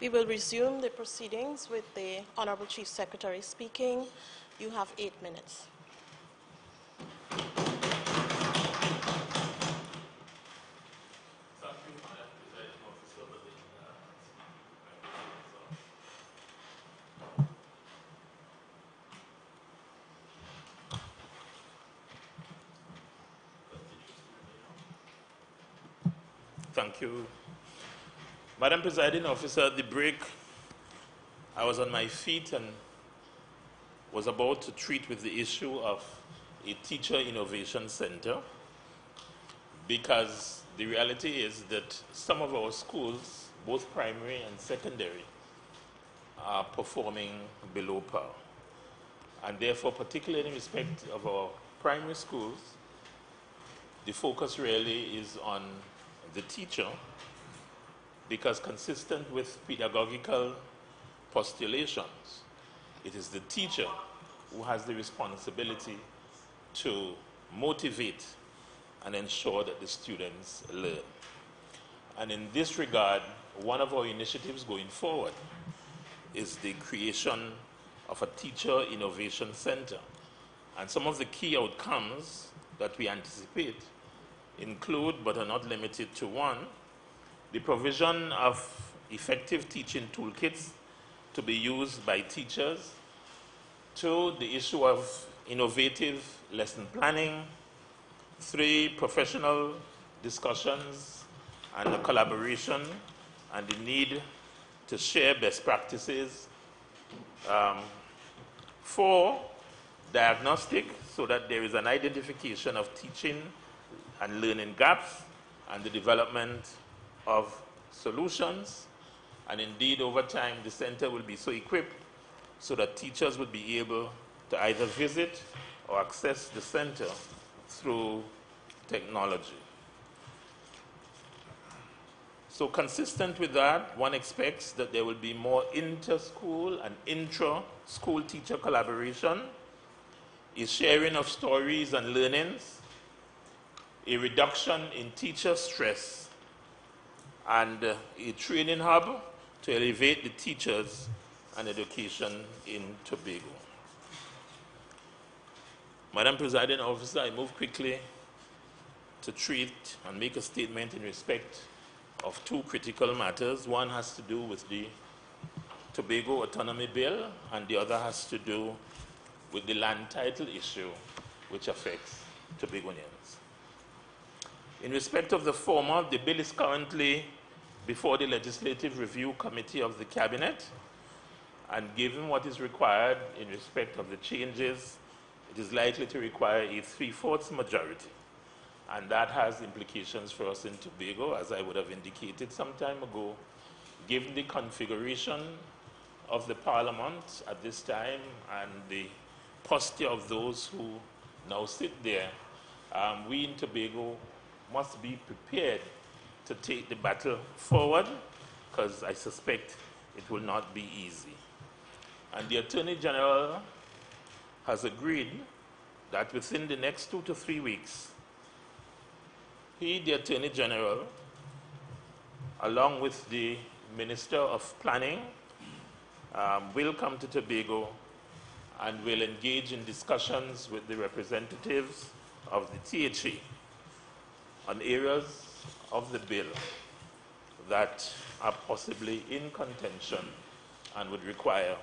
We will resume the proceedings with the Honorable Chief Secretary speaking. You have 8 minutes. Thank you. Madam Presiding Officer, at the break, I was on my feet and was about to treat with the issue of a teacher innovation center, because the reality is that some of our schools, both primary and secondary, are performing below par. And therefore, particularly in respect of our primary schools, the focus really is on the teacher, because consistent with pedagogical postulations, it is the teacher who has the responsibility to motivate and ensure that the students learn. And in this regard, one of our initiatives going forward is the creation of a teacher innovation center. And some of the key outcomes that we anticipate include, but are not limited to, one, the provision of effective teaching toolkits to be used by teachers; two, the issue of innovative lesson planning; three, professional discussions and collaboration and the need to share best practices; four, diagnostic, so that there is an identification of teaching and learning gaps and the development of solutions. And indeed, over time, the center will be so equipped so that teachers will be able to either visit or access the center through technology. So consistent with that, one expects that there will be more inter-school and intra-school teacher collaboration, a sharing of stories and learnings, a reduction in teacher stress, and a training hub to elevate the teachers and education in Tobago. Madam Presiding Officer, I move quickly to treat and make a statement in respect of two critical matters. One has to do with the Tobago Autonomy Bill, and the other has to do with the land title issue, which affects Tobagonians. In respect of the former, the bill is currently before the Legislative Review Committee of the Cabinet, and given what is required in respect of the changes, it is likely to require a 3/4 majority. And that has implications for us in Tobago, as I would have indicated some time ago. Given the configuration of the Parliament at this time and the posture of those who now sit there, we in Tobago must be prepared to take the battle forward, because I suspect it will not be easy. And the Attorney General has agreed that within the next 2 to 3 weeks, he, the Attorney General, along with the Minister of Planning, will come to Tobago and will engage in discussions with the representatives of the THA on areas of the bill that are possibly in contention and would require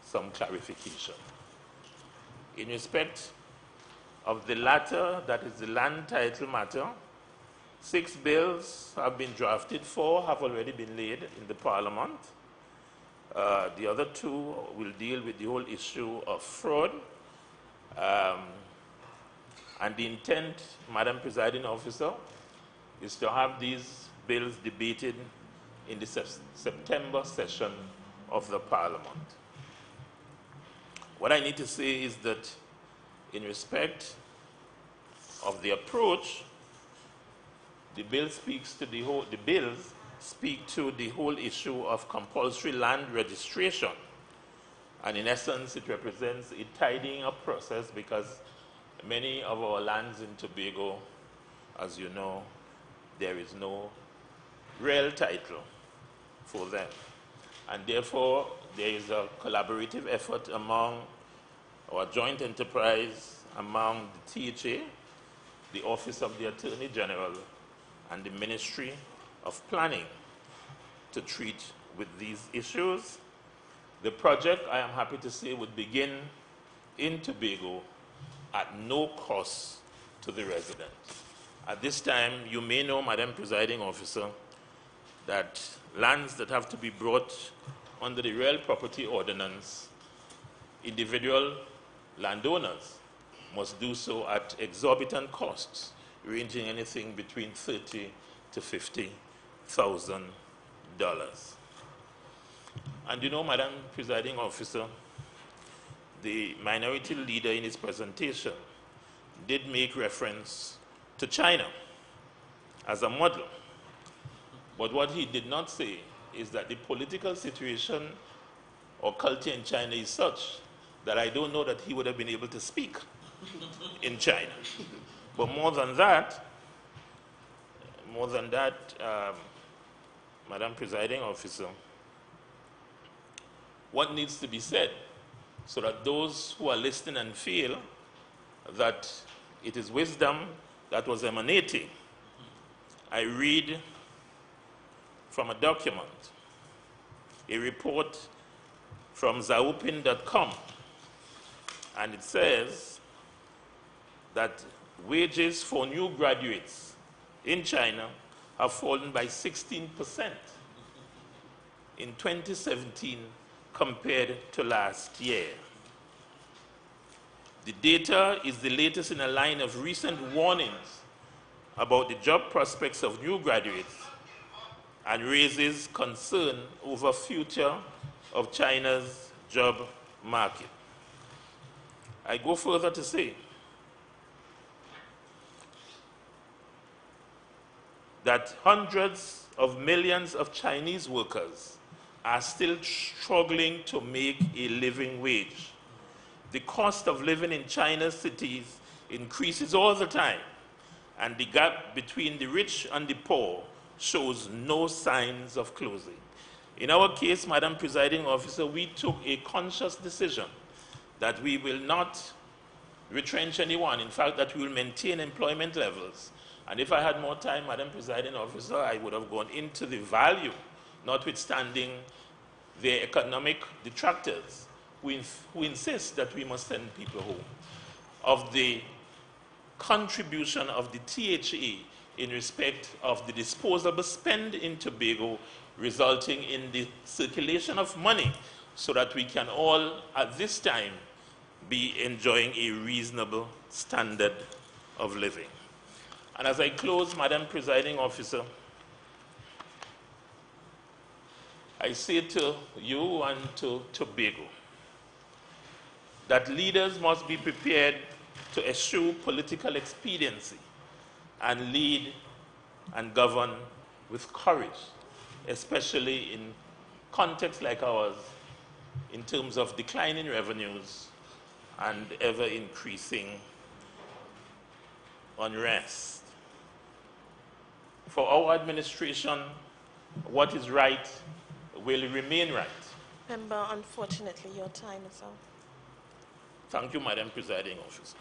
some clarification. In respect of the latter, that is the land title matter, 6 bills have been drafted. 4 have already been laid in the Parliament. The other 2 will deal with the whole issue of fraud. And the intent, Madam Presiding Officer, is to have these bills debated in the September session of the Parliament. What I need to say is that in respect of the approach, the bills speak to the whole issue of compulsory land registration. And in essence, it represents a tidying up process, because many of our lands in Tobago, as you know, there is no real title for them. and therefore there is a collaborative effort among our joint enterprise among the THA, the Office of the Attorney General, and the Ministry of Planning to treat with these issues. The project, I am happy to say, would begin in Tobago at no cost to the residents. At this time, you may know, Madam Presiding Officer, that lands that have to be brought under the Real Property Ordinance, individual landowners must do so at exorbitant costs, ranging anything between $30,000 to $50,000. And you know, Madam Presiding Officer, the minority leader in his presentation did make reference to China as a model. But what he did not say is that the political situation or culture in China is such that I don't know that he would have been able to speak in China. But more than that, Madam Presiding Officer, what needs to be said so that those who are listening and feel that it is wisdom that was emanating, I read from a document, a report from zaopin.com, and it says that wages for new graduates in China have fallen by 16% in 2017 compared to last year. The data is the latest in a line of recent warnings about the job prospects of new graduates and raises concern over future of China's job market. I go further to say that hundreds of millions of Chinese workers are still struggling to make a living wage. The cost of living in China's cities increases all the time, and the gap between the rich and the poor shows no signs of closing. In our case, Madam Presiding Officer, we took a conscious decision that we will not retrench anyone. In fact, that we will maintain employment levels. And if I had more time, Madam Presiding Officer, I would have gone into the value, notwithstanding the economic detractors who insist that we must send people home, of the contribution of the THA in respect of the disposable spend in Tobago, resulting in the circulation of money so that we can all, at this time, be enjoying a reasonable standard of living. And as I close, Madam Presiding Officer, I say to you and to Tobago that leaders must be prepared to eschew political expediency and lead and govern with courage, especially in contexts like ours, in terms of declining revenues and ever-increasing unrest. For our administration, what is right will remain right. Member, unfortunately, your time is up. Thank you, Madam Presiding Officer.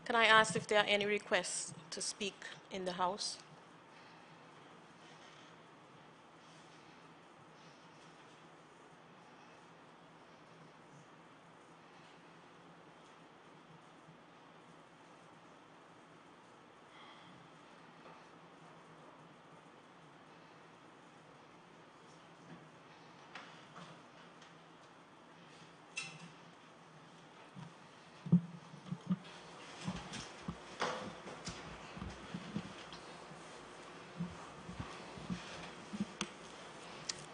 Can I ask if there are any requests to speak in the House?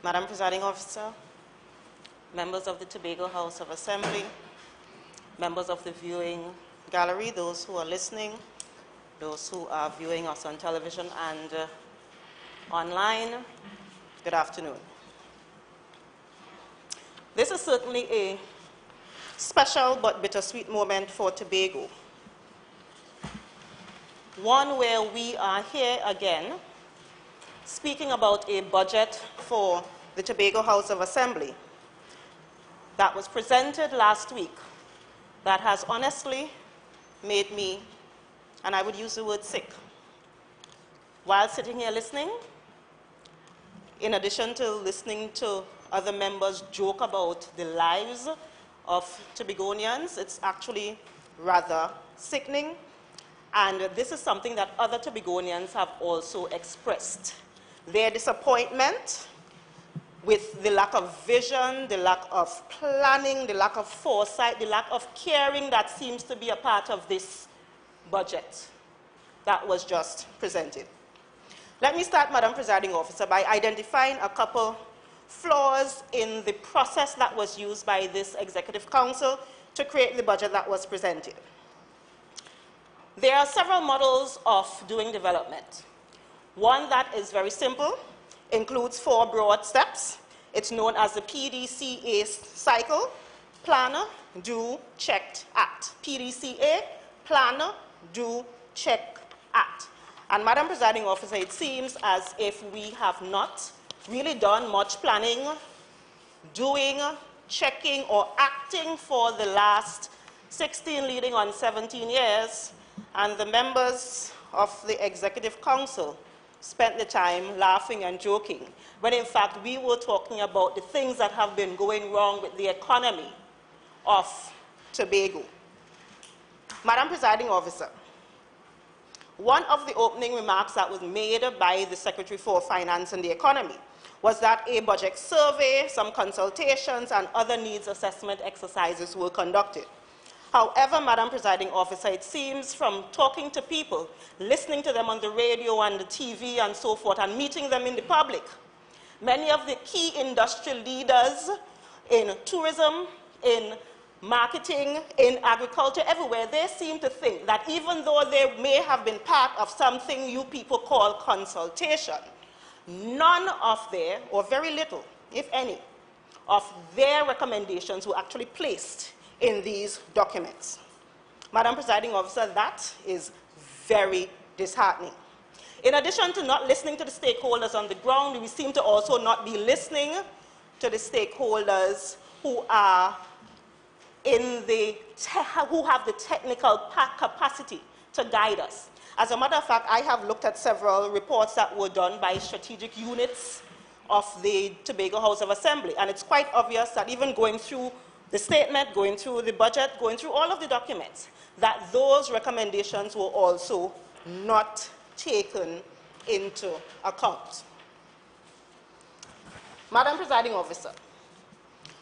Madam Presiding Officer, members of the Tobago House of Assembly, members of the viewing gallery, those who are listening, those who are viewing us on television and online, good afternoon. This is certainly a special but bittersweet moment for Tobago. One where we are here again speaking about a budget for the Tobago House of Assembly that was presented last week that has honestly made me, and I would use the word sick, while sitting here listening, in addition to listening to other members joke about the lives of Tobagonians. It's actually rather sickening, and this is something that other Tobagonians have also expressed. Their disappointment with the lack of vision, the lack of planning, the lack of foresight, the lack of caring that seems to be a part of this budget that was just presented. Let me start, Madam Presiding Officer, by identifying a couple flaws in the process that was used by this Executive Council to create the budget that was presented. There are several models of doing development. One that is very simple, includes 4 broad steps. It's known as the PDCA cycle: planner, do, check, act. PDCA, planner, do, check, act. And Madam Presiding Officer, it seems as if we have not really done much planning, doing, checking, or acting for the last 16 leading on 17 years, and the members of the Executive Council spent the time laughing and joking, when in fact we were talking about the things that have been going wrong with the economy of Tobago. Madam Presiding Officer, one of the opening remarks that was made by the Secretary for Finance and the Economy was that a budget survey, some consultations, and other needs assessment exercises were conducted. However, Madam Presiding Officer, it seems from talking to people, listening to them on the radio and the TV and so forth, and meeting them in the public, many of the key industry leaders in tourism, in marketing, in agriculture, everywhere, they seem to think that even though they may have been part of something you people call consultation, none of their, or very little, if any, of their recommendations were actually placed in these documents. Madam Presiding Officer, that is very disheartening. In addition to not listening to the stakeholders on the ground, we seem to also not be listening to the stakeholders who are who have the technical capacity to guide us. As a matter of fact, I have looked at several reports that were done by strategic units of the Tobago House of Assembly, and it's quite obvious that even going through the statement, going through the budget, going through all of the documents, that those recommendations were also not taken into account. Madam Presiding Officer,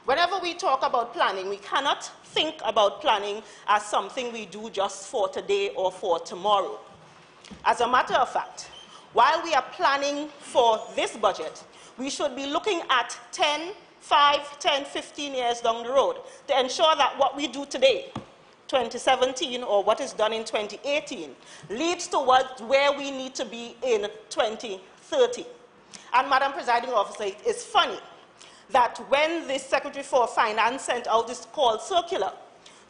whenever we talk about planning, we cannot think about planning as something we do just for today or for tomorrow. As a matter of fact, while we are planning for this budget, we should be looking at 5, 10, 15 years down the road to ensure that what we do today, 2017, or what is done in 2018, leads towards where we need to be in 2030. And Madam Presiding Officer, it is funny that when the Secretary for Finance sent out this call circular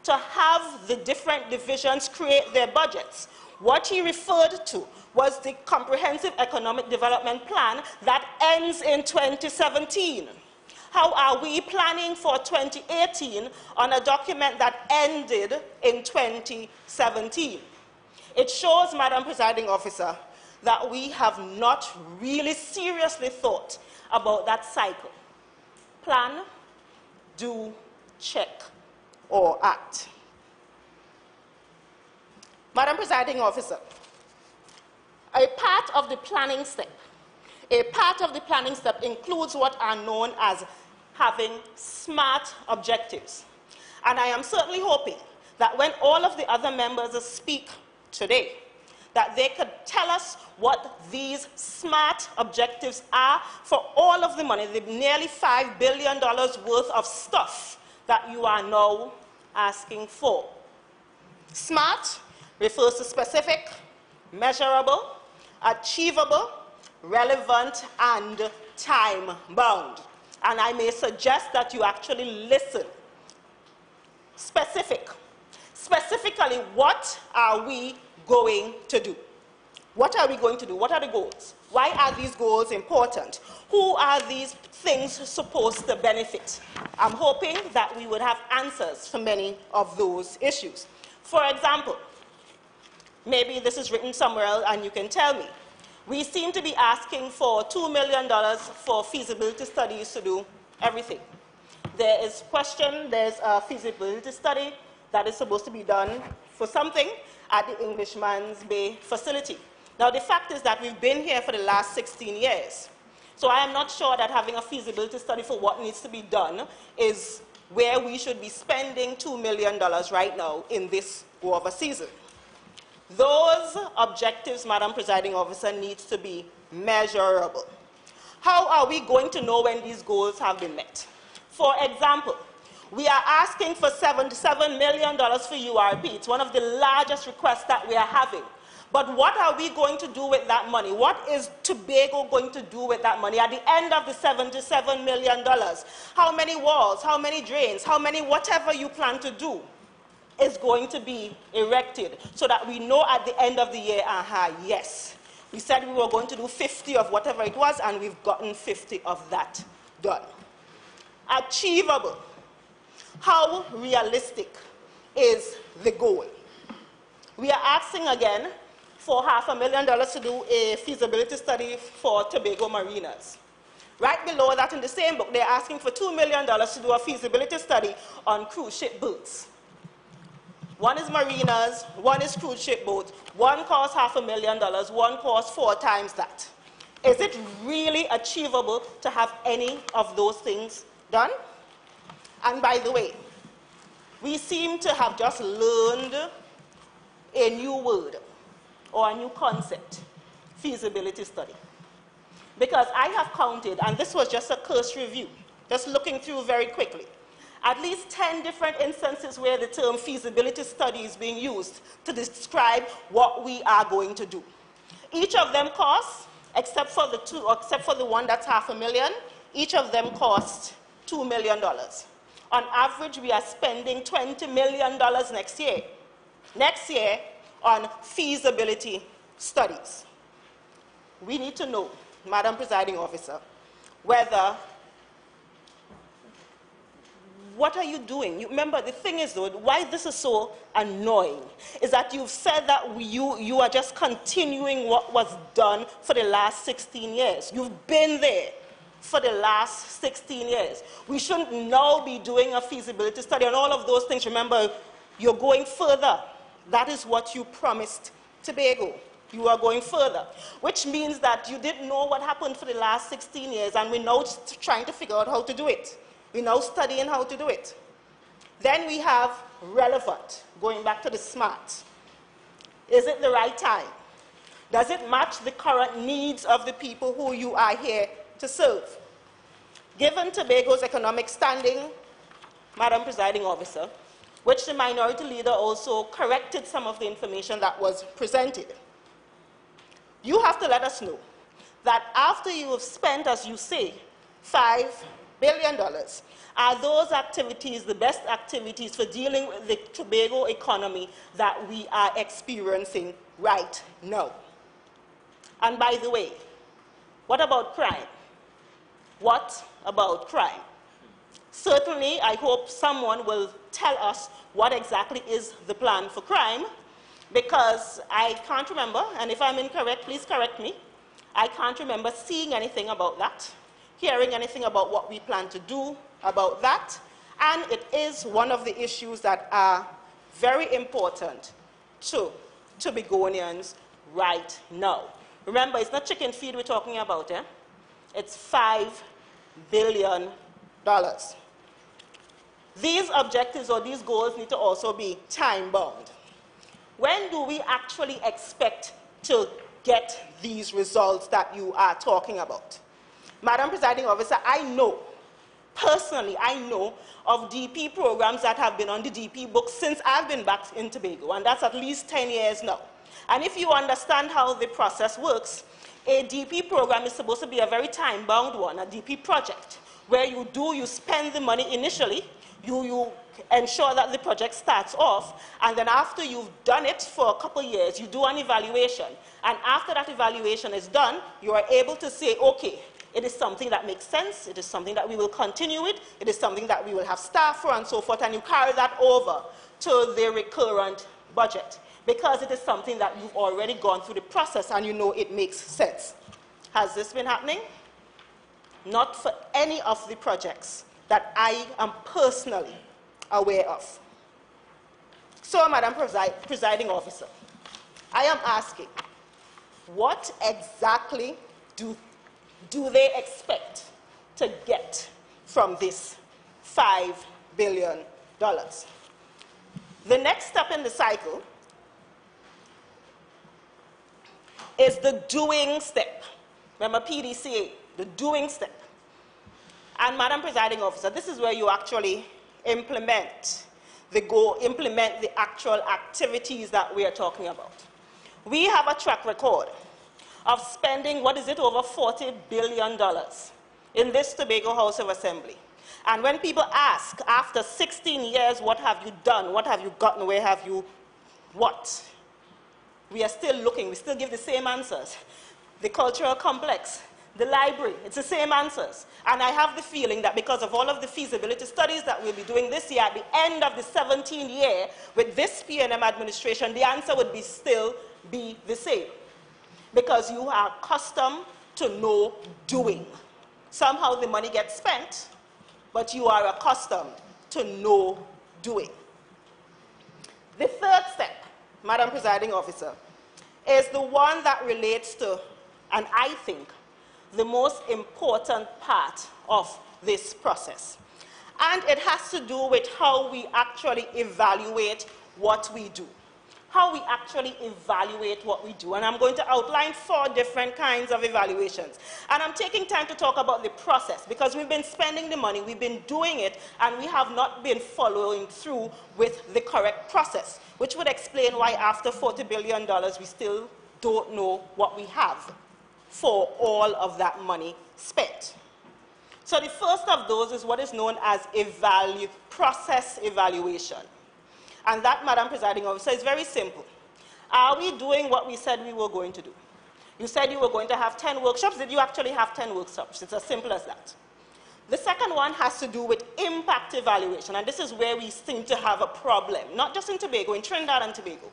to have the different divisions create their budgets, what he referred to was the Comprehensive Economic Development Plan that ends in 2017. How are we planning for 2018 on a document that ended in 2017? It shows, Madam Presiding Officer, that we have not really seriously thought about that cycle. Plan, do, check, or act. Madam Presiding Officer, a part of the planning step includes what are known as having SMART objectives. And I am certainly hoping that when all of the other members speak today, that they could tell us what these SMART objectives are for all of the money, the nearly $5 billion worth of stuff that you are now asking for. SMART refers to specific, measurable, achievable, relevant, and time-bound. And I may suggest that you actually listen. Specific. Specifically, what are we going to do? What are we going to do? What are the goals? Why are these goals important? Who are these things supposed to benefit? I'm hoping that we would have answers to many of those issues. For example, maybe this is written somewhere else and you can tell me. We seem to be asking for $2 million for feasibility studies to do everything. There's a feasibility study that is supposed to be done for something at the Englishman's Bay facility. Now, the fact is that we've been here for the last 16 years. So I am not sure that having a feasibility study for what needs to be done is where we should be spending $2 million right now in this war of a season. Those objectives, Madam Presiding Officer, needs to be measurable. How are we going to know when these goals have been met? For example, we are asking for $77 million for URP. It's one of the largest requests that we are having. But what are we going to do with that money? What is Tobago going to do with that money? At the end of the $77 million, how many walls, how many drains, how many whatever you plan to do is going to be erected so that we know at the end of the year, yes, we said we were going to do 50 of whatever it was, and we've gotten 50 of that done. Achievable. How realistic is the goal? We are asking again for $500,000 to do a feasibility study for Tobago marinas. Right below that in the same book, they're asking for $2 million to do a feasibility study on cruise ship boats. One is marinas, one is cruise ship boats. One costs $500,000, one costs 4 times that. Is it really achievable to have any of those things done? And by the way, we seem to have just learned a new word or a new concept, feasibility study. Because I have counted, and this was just a cursory review, just looking through very quickly, at least 10 different instances where the term feasibility study is being used to describe what we are going to do. Each of them costs, except for the one that's $500,000, each of them costs $2 million. On average, we are spending $20 million next year on feasibility studies. We need to know, Madam Presiding Officer, what are you doing? You remember, the thing is, though, why this is so annoying is that you've said that you are just continuing what was done for the last 16 years. You've been there for the last 16 years. We shouldn't now be doing a feasibility study on all of those things. Remember, you're going further. That is what you promised Tobago. You are going further, which means that you didn't know what happened for the last 16 years, and we're now trying to figure out how to do it. We're now studying how to do it. Then we have relevant, going back to the SMART. Is it the right time? Does it match the current needs of the people who you are here to serve? Given Tobago's economic standing, Madam Presiding Officer, which the minority leader also corrected some of the information that was presented, you have to let us know that after you have spent, as you say, $5 billion, are those activities the best activities for dealing with the Tobago economy that we are experiencing right now? And by the way, what about crime? What about crime? Certainly, I hope someone will tell us what exactly is the plan for crime, because I can't remember, and if I'm incorrect, please correct me, I can't remember seeing anything about that, hearing anything about what we plan to do about that, and it is one of the issues that are very important to Tobagonians right now. Remember, it's not chicken feed we're talking about, eh? It's $5 billion. These objectives or these goals need to also be time-bound. When do we actually expect to get these results that you are talking about. Madam Presiding Officer, I know, personally, I know of DP programs that have been on the DP book since I've been back in Tobago, and that's at least 10 years now. And if you understand how the process works, a DP program is supposed to be a very time-bound one, a DP project, where you spend the money initially, you ensure that the project starts off, and then after you've done it for a couple of years, you do an evaluation. And after that evaluation is done, you are able to say, okay, it is something that makes sense, it is something that we will continue with, it is something that we will have staff for and so forth, and you carry that over to the recurrent budget, because it is something that you've already gone through the process and you know it makes sense. Has this been happening? Not for any of the projects that I am personally aware of. So, Madam Presiding Officer, I am asking, what exactly do they expect to get from this $5 billion? The next step in the cycle is the doing step. Remember PDCA, the doing step. And Madam Presiding Officer, this is where you actually implement the actual activities that we are talking about. We have a track record of spending, what is it, over $40 billion in this Tobago House of Assembly. And when people ask, after 16 years, what have you done, what have you gotten, where have you what? We are still looking, we still give the same answers. The cultural complex, the library, it's the same answers. And I have the feeling that because of all of the feasibility studies that we'll be doing this year, at the end of the 17th year, with this P&M administration, the answer would still be the same. Because you are accustomed to no doing. Somehow the money gets spent, but you are accustomed to no doing. The third step, Madam Presiding Officer, is the one that relates to, and I think, the most important part of this process. And it has to do with how we actually evaluate what we do. How we actually evaluate what we do. And I'm going to outline 4 different kinds of evaluations. And I'm taking time to talk about the process because we've been spending the money, we've been doing it, and we have not been following through with the correct process, which would explain why after $40 billion we still don't know what we have for all of that money spent. So the first of those is what is known as process evaluation. And that, Madam Presiding Officer, is very simple. Are we doing what we said we were going to do? You said you were going to have 10 workshops. Did you actually have 10 workshops? It's as simple as that. The second one has to do with impact evaluation, and this is where we seem to have a problem, not just in Tobago, in Trinidad and Tobago.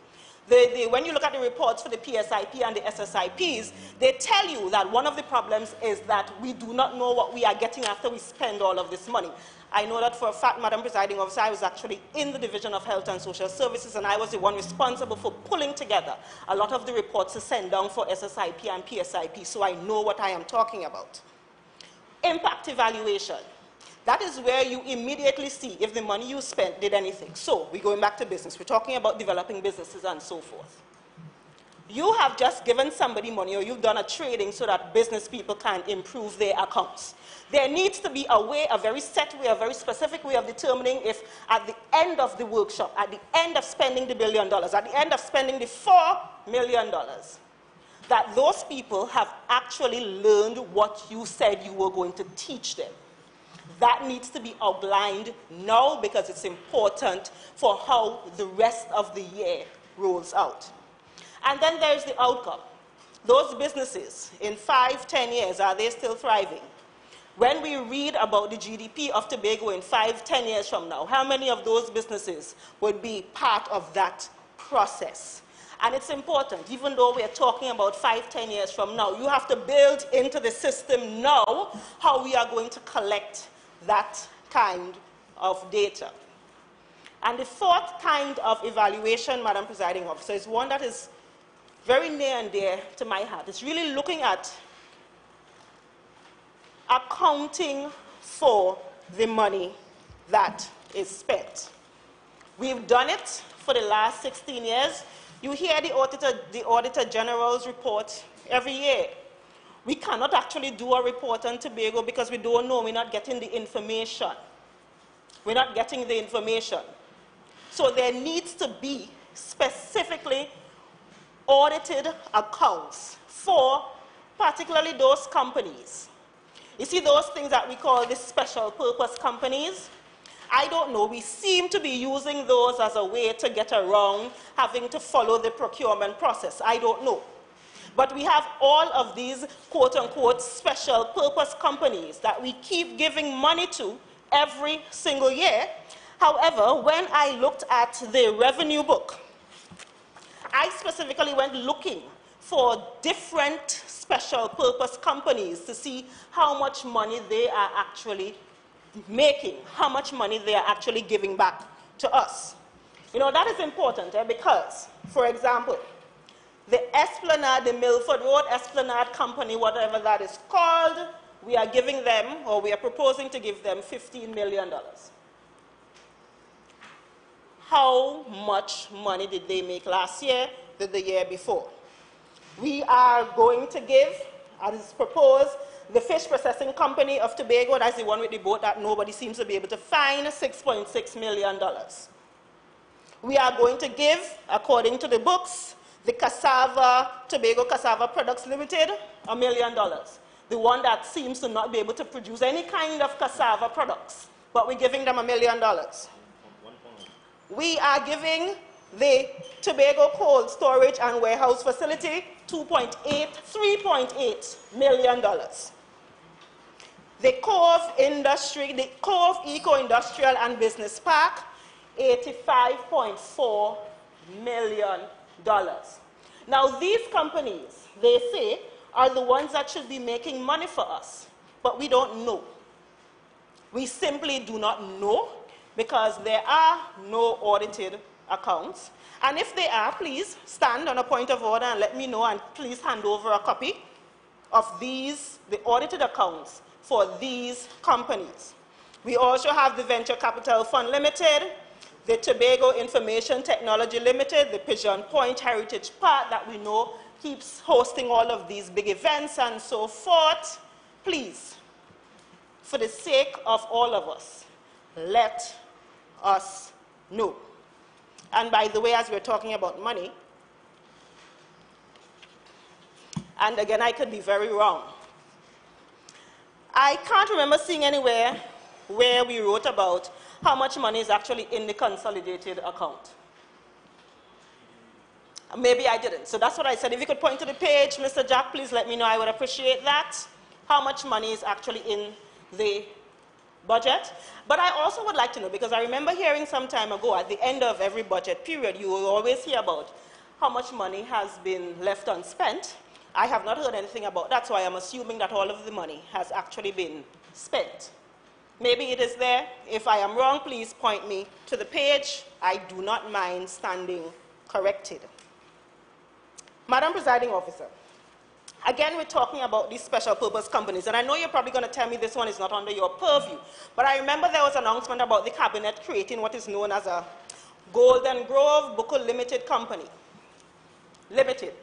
When you look at the reports for the PSIP and the SSIPs, they tell you that one of the problems is that we do not know what we are getting after we spend all of this money. I know that for a fact, Madam Presiding Officer, I was actually in the Division of Health and Social Services, and I was the one responsible for pulling together a lot of the reports to send down for SSIP and PSIP, so I know what I am talking about. Impact evaluation. That is where you immediately see if the money you spent did anything. So, we're going back to business. We're talking about developing businesses and so forth. You have just given somebody money, or you've done a trading so that business people can improve their accounts. There needs to be a way, a very set way, a very specific way of determining if at the end of the workshop, at the end of spending the $1 billion, at the end of spending the $4 million, that those people have actually learned what you said you were going to teach them. That needs to be outlined now because it's important for how the rest of the year rolls out. And then there's the outcome. Those businesses, in 5, 10 years, are they still thriving? When we read about the GDP of Tobago in 5, 10 years from now, how many of those businesses would be part of that process? And it's important, even though we're talking about 5, 10 years from now, you have to build into the system now how we are going to collect that kind of data. And the fourth kind of evaluation, Madam Presiding Officer, is one that is very near and dear to my heart. It's really looking at accounting for the money that is spent. We've done it for the last 16 years. You hear the Auditor General's report every year. We cannot actually do a report on Tobago because we don't know, we're not getting the information. We're not getting the information. So there needs to be specifically audited accounts for particularly those companies. You see those things that we call the special purpose companies? I don't know, we seem to be using those as a way to get around having to follow the procurement process. I don't know. But we have all of these quote-unquote special purpose companies that we keep giving money to every single year. However, when I looked at the revenue book, I specifically went looking for different special purpose companies to see how much money they are actually making, how much money they are actually giving back to us. You know, that is important because, for example, the Esplanade, the Milford Road Esplanade Company, whatever that is called, we are giving them, or we are proposing to give them $15 million. How much money did they make last year, than the year before? We are going to give, as proposed, the Fish Processing Company of Tobago, that's the one with the boat that nobody seems to be able to find, $6.6 million. We are going to give, according to the books, the Tobago Cassava Products Limited, $1 million. The one that seems to not be able to produce any kind of cassava products, but we're giving them $1 million. We are giving the Tobago Cold Storage and Warehouse Facility $3.8 million. The Cove Eco-Industrial and Business Park, $85.4 million. Now these companies, they say, are the ones that should be making money for us, but we don't know. We simply do not know because there are no audited accounts. And if they are, please stand on a point of order and let me know, and please hand over a copy of these, the audited accounts for these companies. We also have the Venture Capital Fund Limited, the Tobago Information Technology Limited, the Pigeon Point Heritage Park that we know keeps hosting all of these big events and so forth. Please, for the sake of all of us, let us know. And by the way, as we're talking about money, and again, I could be very wrong. I can't remember seeing anywhere where we wrote about how much money is actually in the consolidated account. Maybe I didn't. So that's what I said. If you could point to the page, Mr. Jack, please let me know. I would appreciate that. How much money is actually in the budget? But I also would like to know, because I remember hearing some time ago, at the end of every budget period, you will always hear about how much money has been left unspent. I have not heard anything about that, so I am assuming that all of the money has actually been spent. Maybe it is there. If I am wrong, please point me to the page. I do not mind standing corrected. Madam Presiding Officer, again, we're talking about these special purpose companies, and I know you're probably going to tell me this one is not under your purview, but I remember there was an announcement about the cabinet creating what is known as a Golden Grove Buccoo Limited Company, Limited,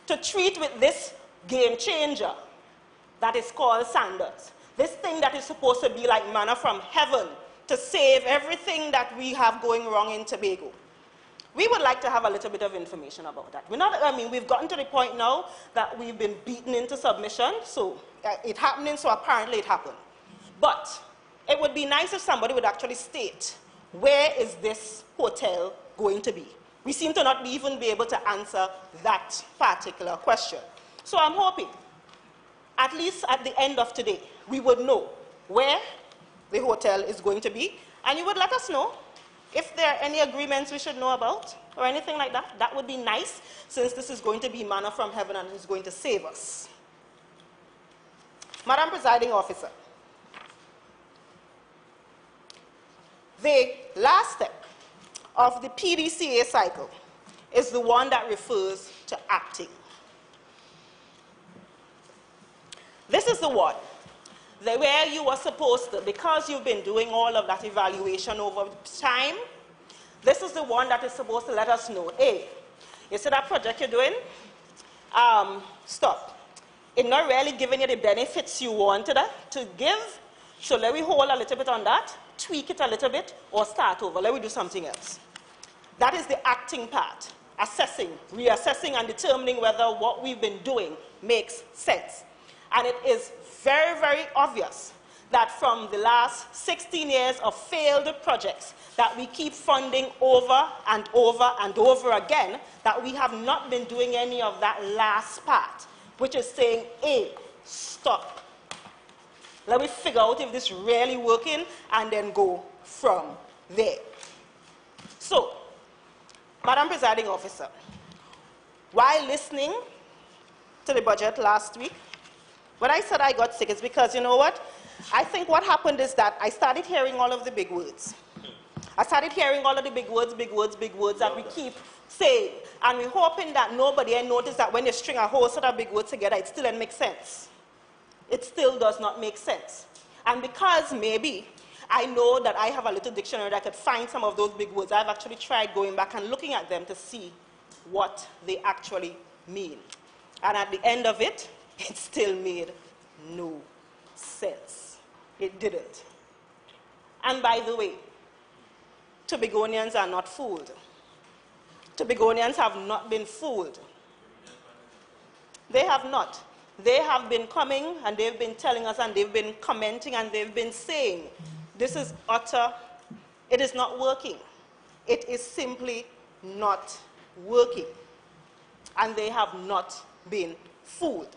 to treat with this game changer that is called Sanders. This thing that is supposed to be like manna from heaven to save everything that we have going wrong in Tobago. We would like to have a little bit of information about that. We've gotten to the point now that we've been beaten into submission, so it's happening, so apparently it happened. But it would be nice if somebody would actually state, where is this hotel going to be? We seem to not even be able to answer that particular question. So I'm hoping, at least at the end of today, we would know where the hotel is going to be, and you would let us know if there are any agreements we should know about or anything like that. That would be nice, since this is going to be manna from heaven and is going to save us. Madam Presiding Officer, the last step of the PDCA cycle is the one that refers to acting. This is the one where you are supposed to, because you've been doing all of that evaluation over time, This is the one that is supposed to let us know, hey, you see that project you're doing? Stop. It's not really giving you the benefits you wanted to give, so let me hold a little bit on that, tweak it a little bit, or start over. Let me do something else. That is the acting part, assessing, reassessing, and determining whether what we've been doing makes sense. And it is very, very obvious that from the last 16 years of failed projects that we keep funding over and over and over again, that we have not been doing any of that last part, which is saying, hey, stop. Let me figure out if this is really working, and then go from there. So, Madam Presiding Officer, while listening to the budget last week, when I said I got sick, it's because, you know what? I think what happened is that I started hearing all of the big words. I started hearing all of the big words that we keep saying. And we're hoping that nobody had noticed that when you string a whole set of big words together, it still doesn't make sense. It still does not make sense. And because maybe I know that I have a little dictionary that could find some of those big words, I've actually tried going back and looking at them to see what they actually mean. And at the end of it, it still made no sense. It didn't. And by the way, Tobagonians are not fooled. Tobagonians have not been fooled. They have not. They have been coming and they've been telling us and they've been commenting and they've been saying, this is utter, it is not working. It is simply not working. And they have not been fooled.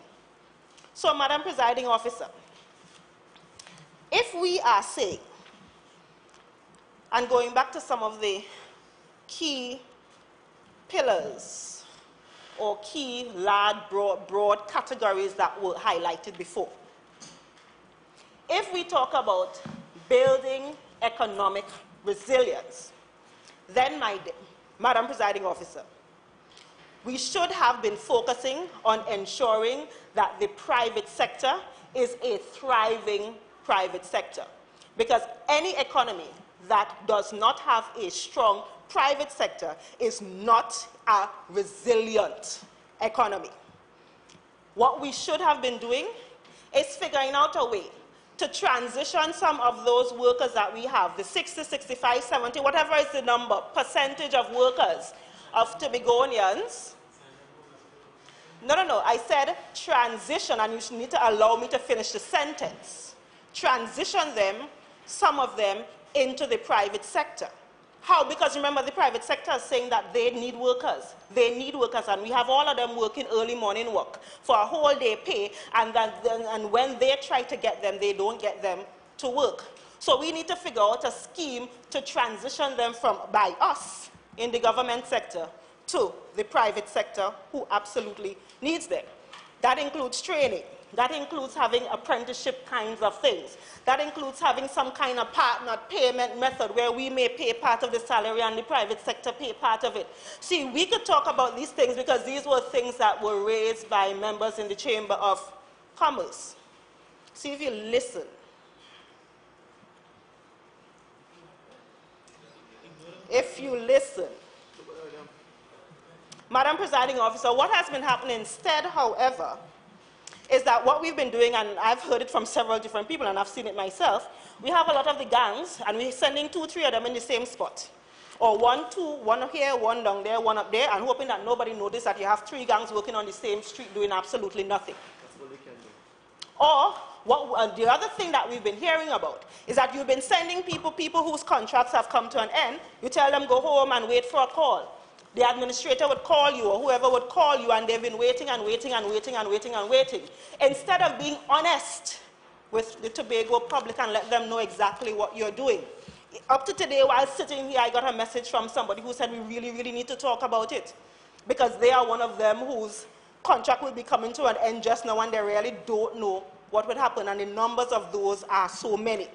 So, Madam Presiding Officer, if we are saying, and going back to some of the key pillars or key large, broad categories that were highlighted before, if we talk about building economic resilience, then, Madam Presiding Officer, we should have been focusing on ensuring that the private sector is a thriving private sector. Because any economy that does not have a strong private sector is not a resilient economy. What we should have been doing is figuring out a way to transition some of those workers that we have, the 60, 65, 70, whatever is the number, percentage of workers of Tobagonians. No, I said transition, and you need to allow me to finish the sentence. Transition them, some of them, into the private sector. How? Because remember, the private sector is saying that they need workers. They need workers, and we have all of them working early morning work for a whole day pay, and when they try to get them, they don't get them to work. So we need to figure out a scheme to transition them from, by us, in the government sector, to the private sector who absolutely needs them. That includes training. That includes having apprenticeship kinds of things. That includes having some kind of partner payment method where we may pay part of the salary and the private sector pay part of it. See, we could talk about these things because these were things that were raised by members in the Chamber of Commerce. See, if you listen, Madam Presiding Officer, what has been happening instead, however, is that what we've been doing, and I've heard it from several different people, and I've seen it myself, we have a lot of the gangs, and we're sending 2, 3 of them in the same spot. Or 1, 2, one here, one down there, one up there, and hoping that nobody notices that you have 3 gangs working on the same street doing absolutely nothing. That's what they can do. Or the other thing that we've been hearing about is that you've been sending people whose contracts have come to an end, you tell them go home and wait for a call. The administrator would call you, or whoever would call you, and they've been waiting and waiting and waiting and waiting and waiting. Instead of being honest with the Tobago public and let them know exactly what you're doing. Up to today, while sitting here, I got a message from somebody who said we really, really need to talk about it, because they are one of them whose contract will be coming to an end just now, and they really don't know what would happen, and the numbers of those are so many.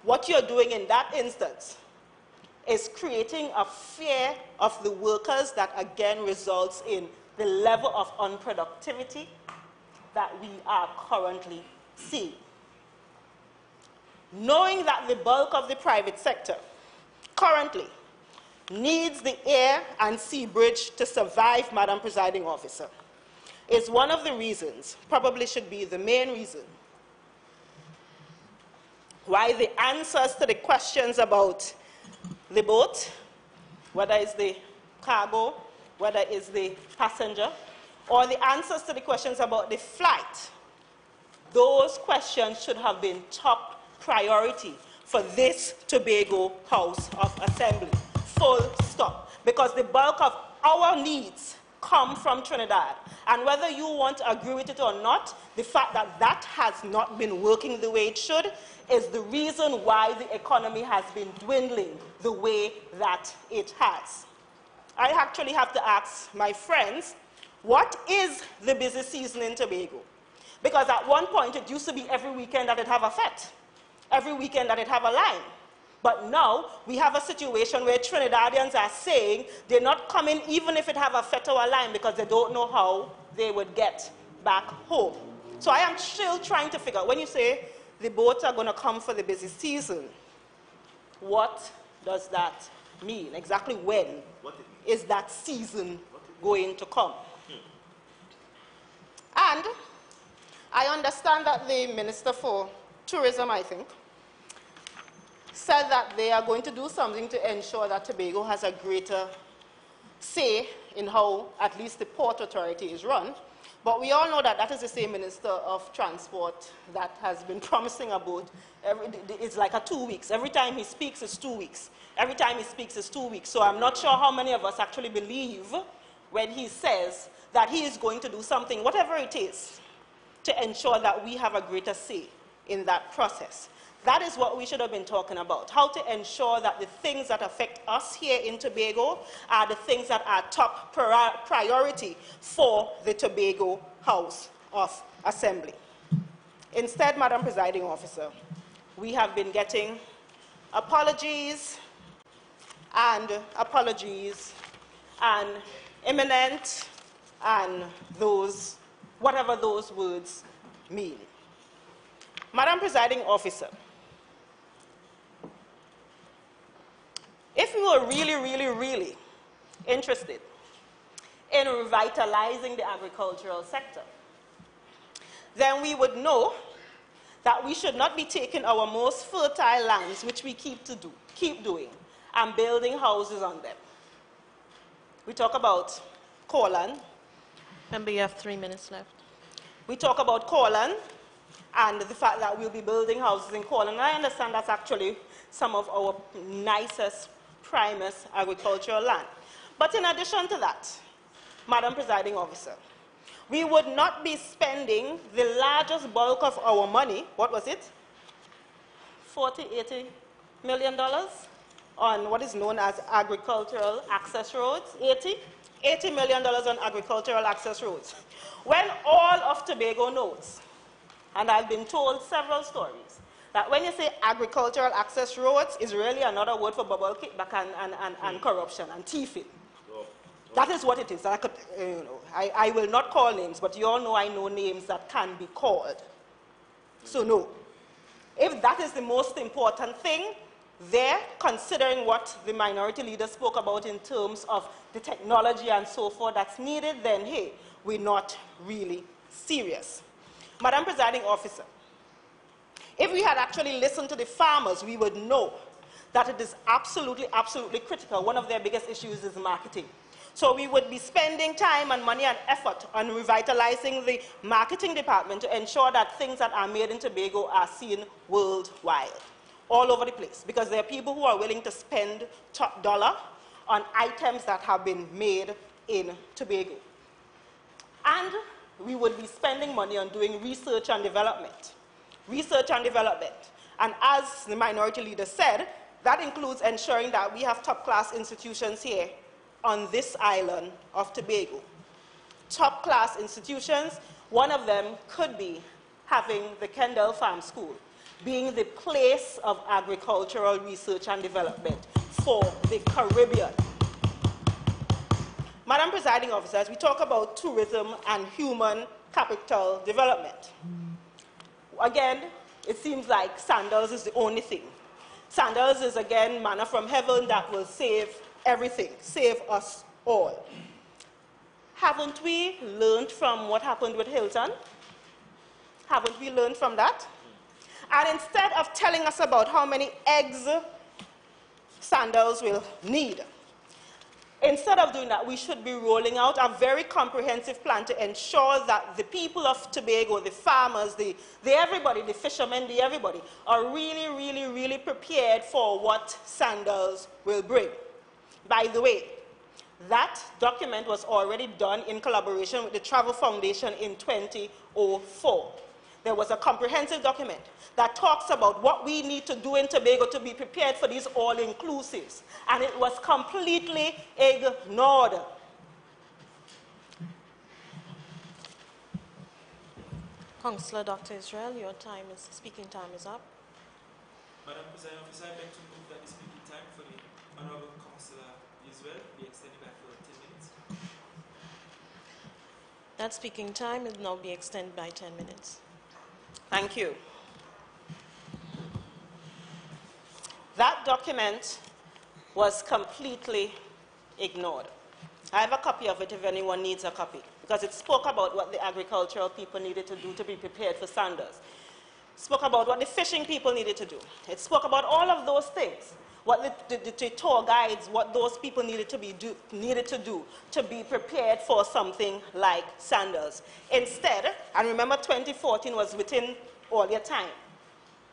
What you're doing in that instance is creating a fear of the workers that again results in the level of unproductivity that we are currently seeing. Knowing that the bulk of the private sector currently needs the air and sea bridge to survive, Madam Presiding Officer, is one of the reasons, probably should be the main reason, why the answers to the questions about the boat, whether it's the cargo, whether it's the passenger, or the answers to the questions about the flight, those questions should have been top priority for this Tobago House of Assembly. Full stop. Because the bulk of our needs come from Trinidad. And whether you want to agree with it or not, the fact that that has not been working the way it should is the reason why the economy has been dwindling the way that it has. I actually have to ask my friends, what is the busy season in Tobago? Because at one point it used to be every weekend that it have a fete, every weekend that it have a line. But now we have a situation where Trinidadians are saying they're not coming even if it have a fete or a line because they don't know how they would get back home. So I am still trying to figure out, when you say the boats are going to come for the busy season, what does that mean? Exactly when is that season going to come? And I understand that the Minister for Tourism, I think, said that they are going to do something to ensure that Tobago has a greater say in how at least the Port Authority is run. But we all know that that is the same Minister of Transport that has been promising a boat. It's like a 2 weeks. Every time he speaks, it's 2 weeks. Every time he speaks, it's 2 weeks. So I'm not sure how many of us actually believe when he says that he is going to do something, whatever it is, to ensure that we have a greater say in that process. That is what we should have been talking about, how to ensure that the things that affect us here in Tobago are the things that are top priority for the Tobago House of Assembly. Instead, Madam Presiding Officer, we have been getting apologies and imminent and those, whatever those words mean. Madam Presiding Officer, if we were really interested in revitalizing the agricultural sector, then we would know that we should not be taking our most fertile lands, which we keep doing, and building houses on them. We talk about cornland. Remember, you have 3 minutes left. We talk about cornland and the fact that we'll be building houses in cornland. And I understand that's actually some of our nicest, primest agricultural land. But in addition to that, Madam Presiding Officer, we would not be spending the largest bulk of our money, what was it? $80 million on what is known as agricultural access roads. $80 million on agricultural access roads. When all of Tobago knows, and I've been told several stories, that when you say agricultural access roads is really another word for bubble kickback and corruption and thieving. That is what it is. I will not call names, but you all know I know names that can be called. So no. If that is the most important thing, there, considering what the minority leader spoke about in terms of the technology and so forth that's needed, then hey, we're not really serious. Madam Presiding Officer, if we had actually listened to the farmers, we would know that it is absolutely critical. One of their biggest issues is marketing. So we would be spending time and money and effort on revitalizing the marketing department to ensure that things that are made in Tobago are seen worldwide, all over the place, because there are people who are willing to spend top dollar on items that have been made in Tobago. And we would be spending money on doing research and development. Research and development. And as the minority leader said, that includes ensuring that we have top-class institutions here on this island of Tobago. Top-class institutions, one of them could be having the Kendall Farm School, being the place of agricultural research and development for the Caribbean. Madam Presiding Officer, as we talk about tourism and human capital development, again, it seems like sandals is the only thing. Sandals is, again, manna from heaven that will save everything, save us all. Haven't we learned from what happened with Hilton? Haven't we learned from that? And instead of telling us about how many eggs Sandals will need, instead of doing that, we should be rolling out a very comprehensive plan to ensure that the people of Tobago, the farmers, the everybody, the fishermen, the everybody, are really, really, really prepared for what Sandals will bring. By the way, that document was already done in collaboration with the Travel Foundation in 2004. There was a comprehensive document that talks about what we need to do in Tobago to be prepared for these all-inclusives, and it was completely ignored. Councillor Dr. Israel, your speaking time is up. Madam President Officer, I'd like to move that the speaking time for the Honourable Councillor Israel be extended by for 10 minutes. That speaking time will now be extended by 10 minutes. Thank you. That document was completely ignored. I have a copy of it if anyone needs a copy, because it spoke about what the agricultural people needed to do to be prepared for Sanders. It spoke about what the fishing people needed to do. It spoke about all of those things, what the tour guides, what those people needed to do to be prepared for something like Sanders. Instead, and remember 2014 was within all your time.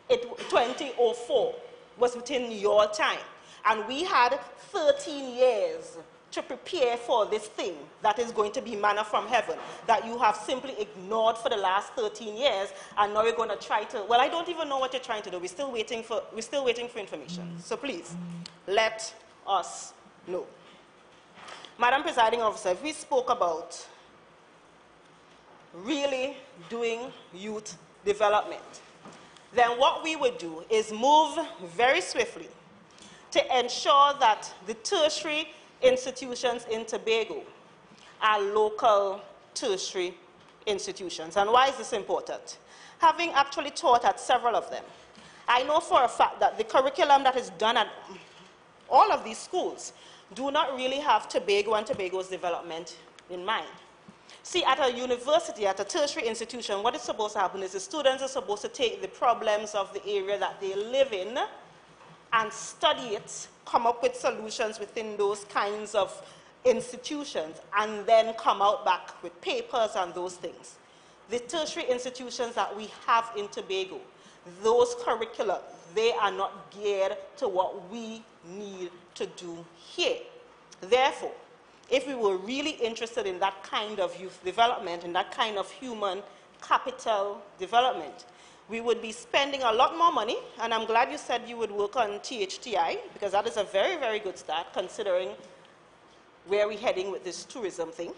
2004 was within your time. And we had 13 years to prepare for this thing that is going to be manna from heaven, that you have simply ignored for the last 13 years, and now you're going to try to, well, I don't even know what you're trying to do. We're still waiting for information. So please, let us know. Madam Presiding Officer, if we spoke about really doing youth development, then what we would do is move very swiftly to ensure that the tertiary institutions in Tobago are local tertiary institutions. And why is this important? Having actually taught at several of them, I know for a fact that the curriculum that is done at all of these schools do not really have Tobago and Tobago's development in mind. See, at a university, at a tertiary institution, what is supposed to happen is the students are supposed to take the problems of the area that they live in and study it, come up with solutions within those kinds of institutions, and then come out back with papers and those things. The tertiary institutions that we have in Tobago, those curricula, they are not geared to what we need to do here. Therefore, if we were really interested in that kind of youth development and that kind of human capital development, we would be spending a lot more money, and I'm glad you said you would work on THTI, because that is a very, very good start considering where we're heading with this tourism thing.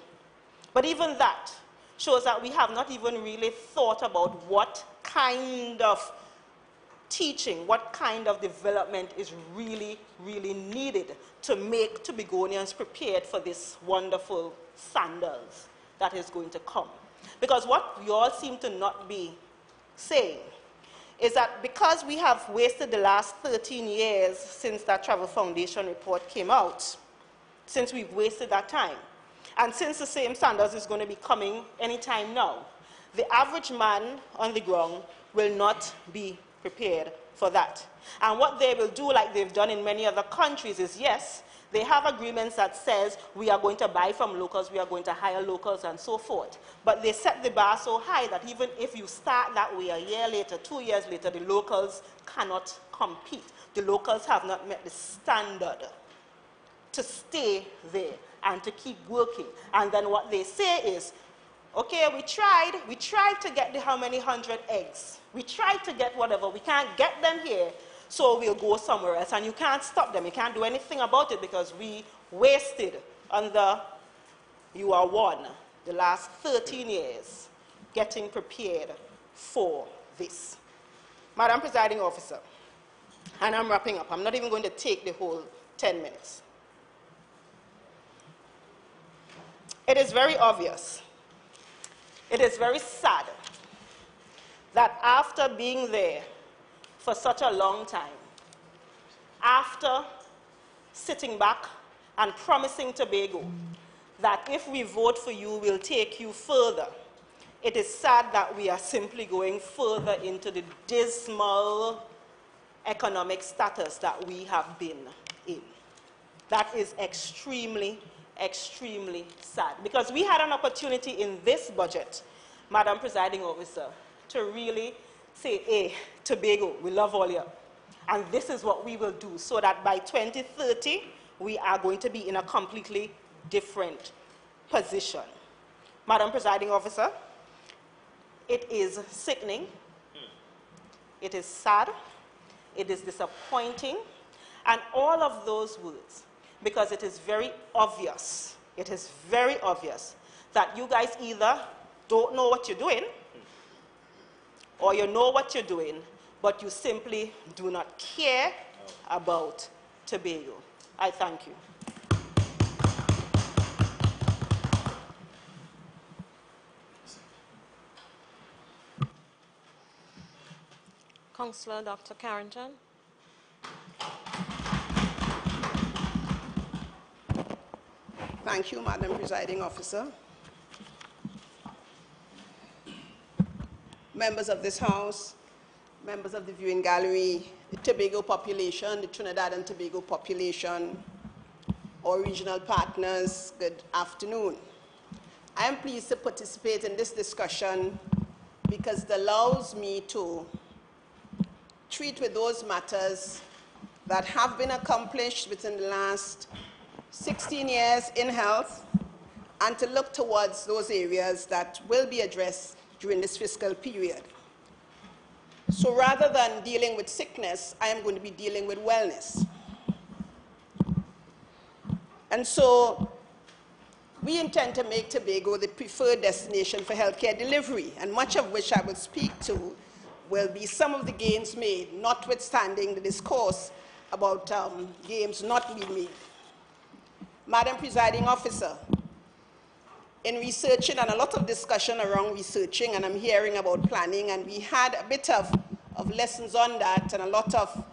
But even that shows that we have not even really thought about what kind of teaching, what kind of development is really, really needed to make Tobagonians prepared for this wonderful Sandals that is going to come. Because what we all seem to not be saying is that because we have wasted the last 13 years since that Travel Foundation report came out, since we've wasted that time, and since the same Sandals is going to be coming anytime now, the average man on the ground will not be prepared for that. And what they will do, like they've done in many other countries, is yes, they have agreements that says we are going to buy from locals, we are going to hire locals, and so forth. But they set the bar so high that even if you start that way a year later, 2 years later, the locals cannot compete. The locals have not met the standard to stay there and to keep working. And then what they say is, okay, we tried to get the how many 100 eggs. We tried to get whatever, we can't get them here, so we'll go somewhere else. And you can't stop them, you can't do anything about it because we wasted under you are one, the last 13 years getting prepared for this. Madam Presiding Officer, and I'm wrapping up, I'm not even going to take the whole 10 minutes. It is very obvious, it is very sad that after being there for such a long time, after sitting back and promising Tobago that if we vote for you, we'll take you further. It is sad that we are simply going further into the dismal economic status that we have been in. That is extremely, extremely sad, because we had an opportunity in this budget, Madam Presiding Officer, to really say, hey, Tobago, we love all you. And this is what we will do, so that by 2030, we are going to be in a completely different position. Madam Presiding Officer, it is sickening, it is sad, it is disappointing, and all of those words, because it is very obvious that you guys either don't know what you're doing, or you know what you're doing, but you simply do not care about Tobago. I thank you. Councillor Dr. Carrington. Thank you, Madam Presiding Officer. Members of this House, members of the viewing gallery, the Tobago population, the Trinidad and Tobago population, our regional partners, good afternoon. I am pleased to participate in this discussion because it allows me to treat with those matters that have been accomplished within the last 16 years in health, and to look towards those areas that will be addressed during this fiscal period. So rather than dealing with sickness, I am going to be dealing with wellness. And so we intend to make Tobago the preferred destination for healthcare delivery, and much of which I will speak to will be some of the gains made, notwithstanding the discourse about gains not being made. Madam Presiding Officer, in researching, and a lot of discussion around researching, and I'm hearing about planning, and we had a bit of lessons on that, and a lot of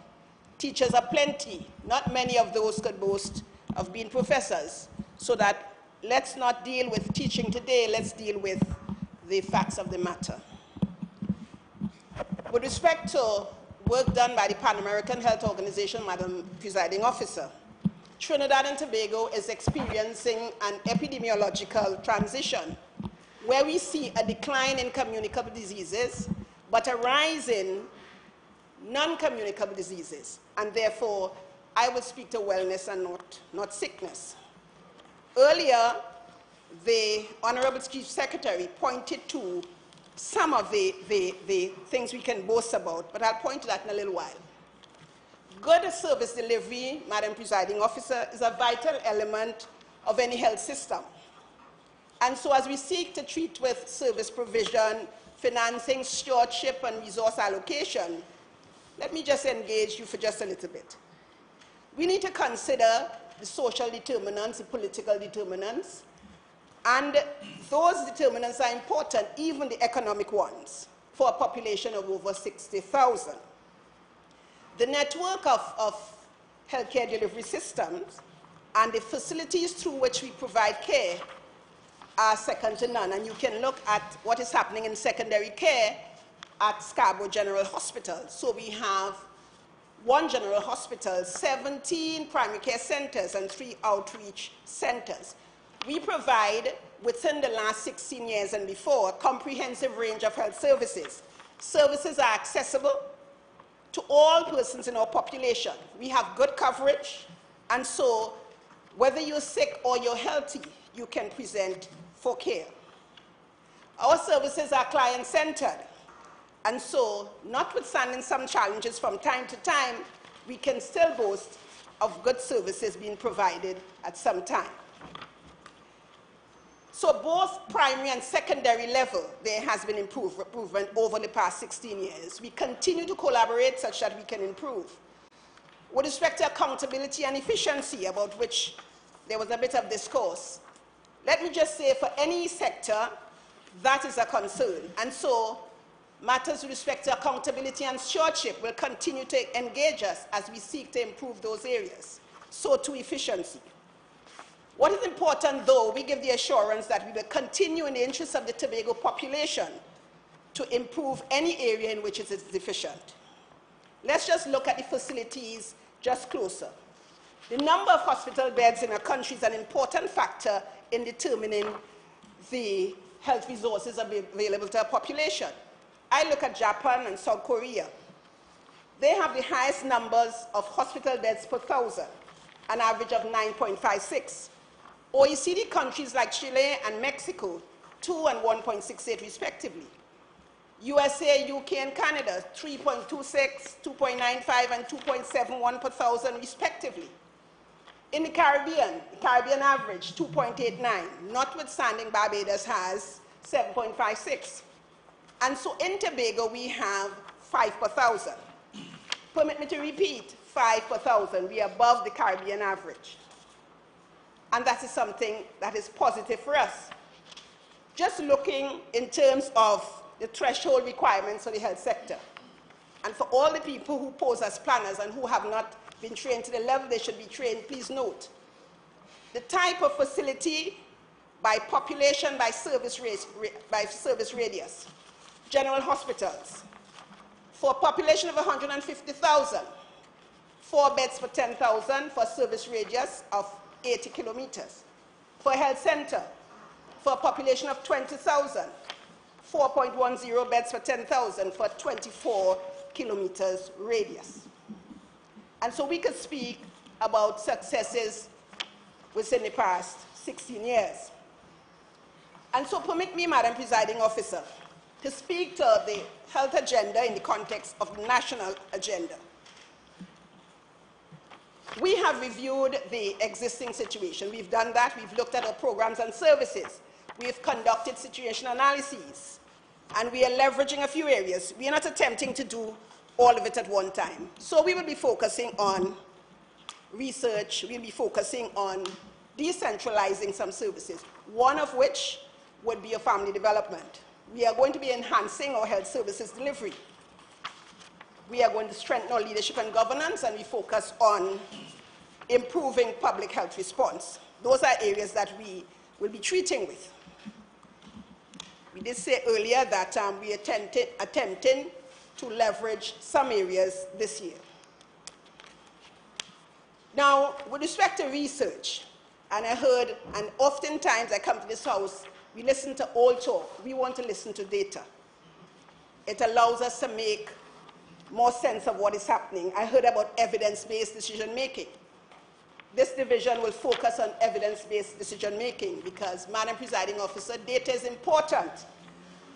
teachers are plenty. Not many of those could boast of being professors. So that let's not deal with teaching today, let's deal with the facts of the matter. With respect to work done by the Pan American Health Organization, Madam Presiding Officer, Trinidad and Tobago is experiencing an epidemiological transition where we see a decline in communicable diseases, but a rise in non-communicable diseases. And therefore, I will speak to wellness and not sickness. Earlier, the Honorable Chief Secretary pointed to some of the things we can boast about, but I'll point to that in a little while. Good service delivery, Madam Presiding Officer, is a vital element of any health system. And so as we seek to treat with service provision, financing, stewardship, and resource allocation, let me just engage you for just a little bit. We need to consider the social determinants, the political determinants, and those determinants are important, even the economic ones, for a population of over 60,000. The network of healthcare delivery systems and the facilities through which we provide care are second to none. And you can look at what is happening in secondary care at Scarborough General Hospital. So we have one general hospital, 17 primary care centers, and 3 outreach centers. We provide, within the last 16 years and before, a comprehensive range of health services. Services are accessible to all persons in our population. We have good coverage, and so whether you're sick or you're healthy, you can present for care. Our services are client-centered, and so notwithstanding some challenges from time to time, we can still boast of good services being provided at some time. So both primary and secondary level, there has been improvement over the past 16 years. We continue to collaborate such that we can improve. With respect to accountability and efficiency, about which there was a bit of discourse, let me just say for any sector, that is a concern. And so matters with respect to accountability and stewardship will continue to engage us as we seek to improve those areas. So to efficiency. What is important, though, we give the assurance that we will continue in the interest of the Tobago population to improve any area in which it is deficient. Let's just look at the facilities just closer. The number of hospital beds in our country is an important factor in determining the health resources available to our population. I look at Japan and South Korea. They have the highest numbers of hospital beds per 1,000, an average of 9.56. OECD countries like Chile and Mexico, 2 and 1.68 respectively. USA, UK, and Canada, 3.26, 2.95, and 2.71 per 1,000 respectively. In the Caribbean average, 2.89, notwithstanding Barbados has 7.56. And so in Tobago, we have 5 per 1,000. Permit me to repeat, 5 per 1,000. We are above the Caribbean average. And that is something that is positive for us. Just looking in terms of the threshold requirements for the health sector, and for all the people who pose as planners and who have not been trained to the level they should be trained, please note the type of facility by population, by service radius. General hospitals. For a population of 150,000, 4 beds per 10,000 for a service radius of 80 kilometers. For a health center, for a population of 20,000, 4.10 beds per 10,000 for 24 kilometers radius. And so we could speak about successes within the past 16 years. And so permit me, Madam Presiding Officer, to speak to the health agenda in the context of the national agenda. We have reviewed the existing situation. We've done that. We've looked at our programs and services. We've conducted situation analyses. And we are leveraging a few areas. We are not attempting to do all of it at one time. So we will be focusing on research. We'll be focusing on decentralizing some services, one of which would be a family development. We are going to be enhancing our health services delivery. We are going to strengthen our leadership and governance, and we focus on improving public health response. Those are areas that we will be treating with. We did say earlier that we are attempting to leverage some areas this year. Now, with respect to research, and I heard, and oftentimes I come to this house, we listen to all talk. We want to listen to data. It allows us to make more sense of what is happening. I heard about evidence-based decision-making. This division will focus on evidence-based decision-making because, Madam Presiding Officer, data is important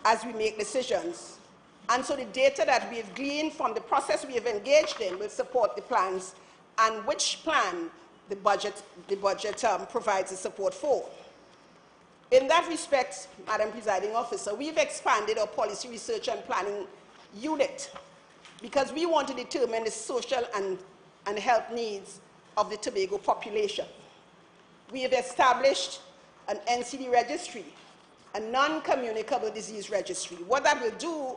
as we make decisions. And so the data that we have gleaned from the process we have engaged in will support the plans and which plan the budget provides the support for. In that respect, Madam Presiding Officer, we've expanded our policy research and planning unit because we want to determine the social and health needs of the Tobago population. We have established an NCD registry, a non-communicable disease registry. What that will do,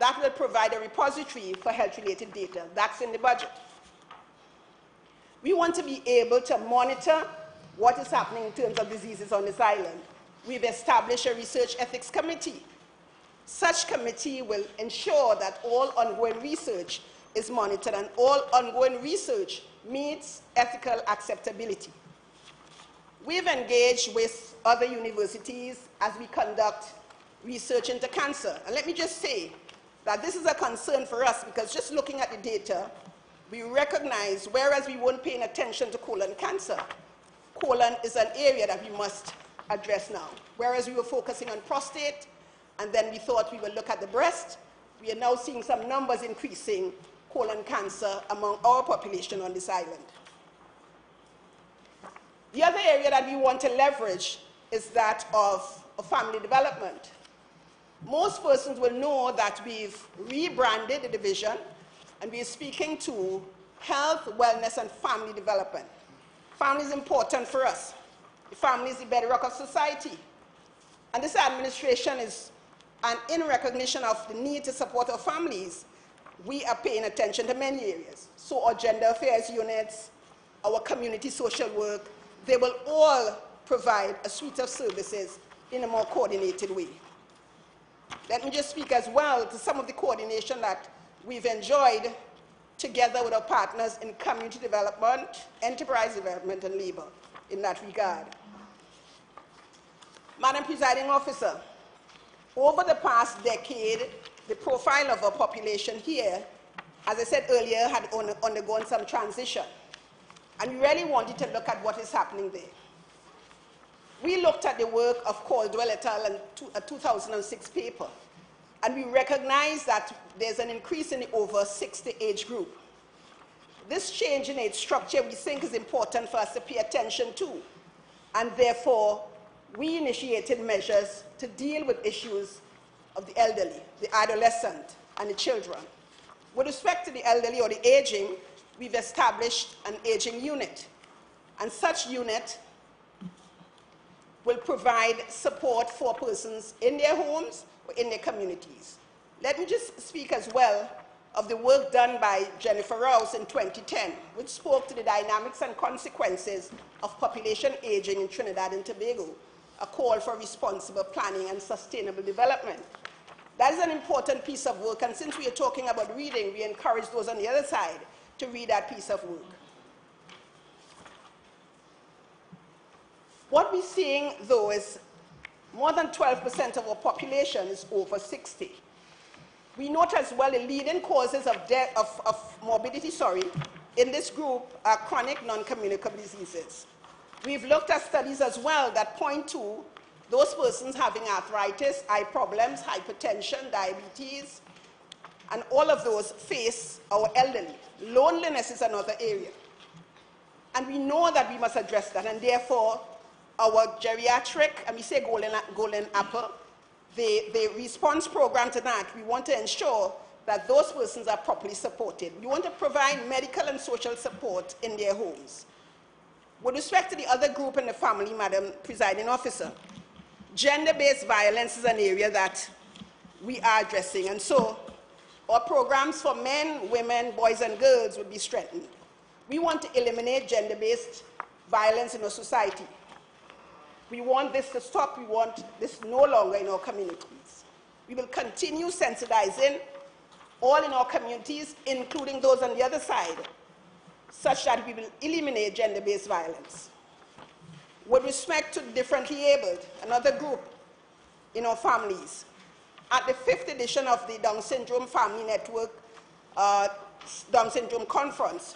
that will provide a repository for health-related data. That's in the budget. We want to be able to monitor what is happening in terms of diseases on this island. We've established a research ethics committee. Such committee will ensure that all ongoing research is monitored and all ongoing research meets ethical acceptability. We've engaged with other universities as we conduct research into cancer. And let me just say that this is a concern for us because just looking at the data, we recognize, whereas we weren't paying attention to colon cancer, colon is an area that we must address now. Whereas we were focusing on prostate, and then we thought we would look at the breast, we are now seeing some numbers increasing colon cancer among our population on this island. The other area that we want to leverage is that of family development. Most persons will know that we've rebranded the division and we're speaking to health, wellness, and family development. Family is important for us. The family is the bedrock of society. And this administration is, and in recognition of the need to support our families, we are paying attention to many areas. So our gender affairs units, our community social work, they will all provide a suite of services in a more coordinated way. Let me just speak as well to some of the coordination that we've enjoyed together with our partners in community development, enterprise development, and labor in that regard. Madam Presiding Officer, over the past decade, the profile of our population here, as I said earlier, had undergone some transition. And we really wanted to look at what is happening there. We looked at the work of Calder et al. In a 2006 paper, and we recognized that there's an increase in the over 60 age group. This change in age structure we think is important for us to pay attention to, and therefore we initiated measures to deal with issues of the elderly, the adolescent, and the children. With respect to the elderly or the aging, we've established an aging unit, and such unit will provide support for persons in their homes or in their communities. Let me just speak as well of the work done by Jennifer Rouse in 2010, which spoke to the dynamics and consequences of population aging in Trinidad and Tobago, a call for responsible planning and sustainable development. That is an important piece of work, and since we are talking about reading, we encourage those on the other side to read that piece of work. What we're seeing, though, is more than 12% of our population is over 60. We note as well the leading causes of morbidity in this group are chronic non-communicable diseases. We've looked at studies as well that point to those persons having arthritis, eye problems, hypertension, diabetes, and all of those face our elderly. Loneliness is another area. And we know that we must address that, and therefore our geriatric, and we say golden apple, the response program to that, we want to ensure that those persons are properly supported. We want to provide medical and social support in their homes. With respect to the other group in the family, Madam Presiding Officer, gender-based violence is an area that we are addressing, and so our programs for men, women, boys, and girls would be strengthened. We want to eliminate gender-based violence in our society. We want this to stop. We want this no longer in our communities. We will continue sensitizing all in our communities, including those on the other side, such that we will eliminate gender-based violence. With respect to the differently abled, another group in our families, at the 5th edition of the Down Syndrome Family Network Down Syndrome Conference,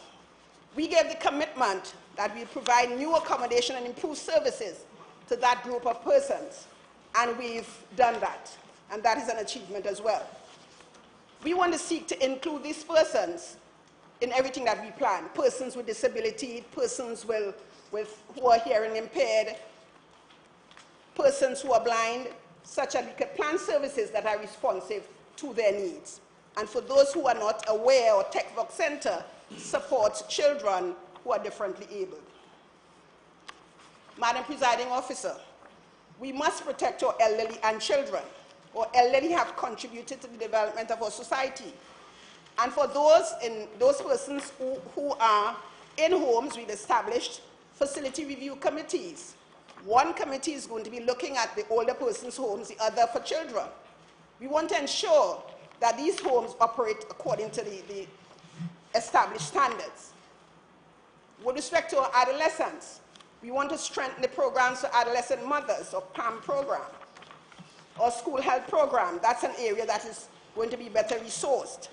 we gave the commitment that we provide new accommodation and improved services to that group of persons, and we've done that, and that is an achievement as well. We want to seek to include these persons in everything that we plan, persons with disability, persons who are hearing impaired, persons who are blind, such that we could plan services that are responsive to their needs. And for those who are not aware, our TechVox Center supports children who are differently abled. Madam Presiding Officer, we must protect our elderly and children. Our elderly have contributed to the development of our society. And for those persons who are in homes, we've established facility review committees. One committee is going to be looking at the older persons' homes, the other for children. We want to ensure that these homes operate according to the established standards. With respect to our adolescents, we want to strengthen the programs for adolescent mothers, or PAM program, or school health program. That's an area that is going to be better resourced.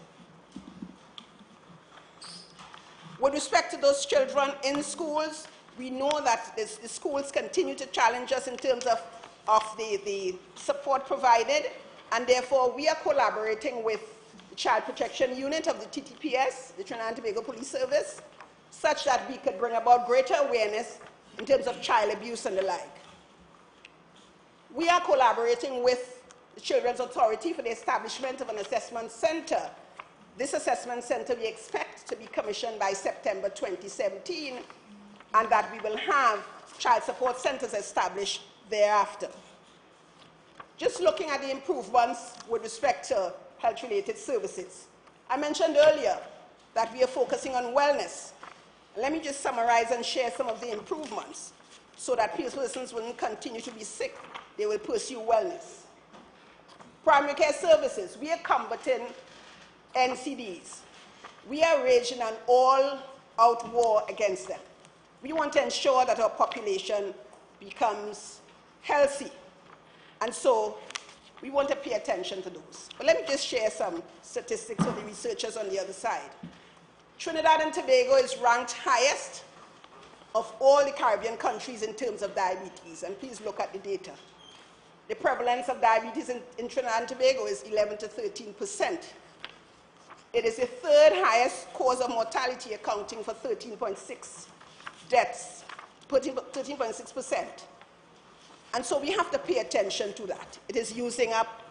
With respect to those children in schools, we know that the schools continue to challenge us in terms of the support provided, and therefore we are collaborating with the Child Protection Unit of the TTPS, the Trinidad and Tobago Police Service, such that we could bring about greater awareness in terms of child abuse and the like. We are collaborating with the Children's Authority for the establishment of an assessment center. This assessment center we expect to be commissioned by September 2017, and that we will have child support centers established thereafter. Just looking at the improvements with respect to health-related services. I mentioned earlier that we are focusing on wellness. Let me just summarize and share some of the improvements. so that persons wouldn't continue to be sick. They will pursue wellness. Primary care services, we are combating NCDs. We are waging an all-out war against them. We want to ensure that our population becomes healthy. And so we want to pay attention to those. But let me just share some statistics for the researchers on the other side. Trinidad and Tobago is ranked highest of all the Caribbean countries in terms of diabetes. And please look at the data. The prevalence of diabetes in Trinidad and Tobago is 11 to 13%. It is the third highest cause of mortality, accounting for 13.6 deaths, 13.6%. And so we have to pay attention to that. It is using up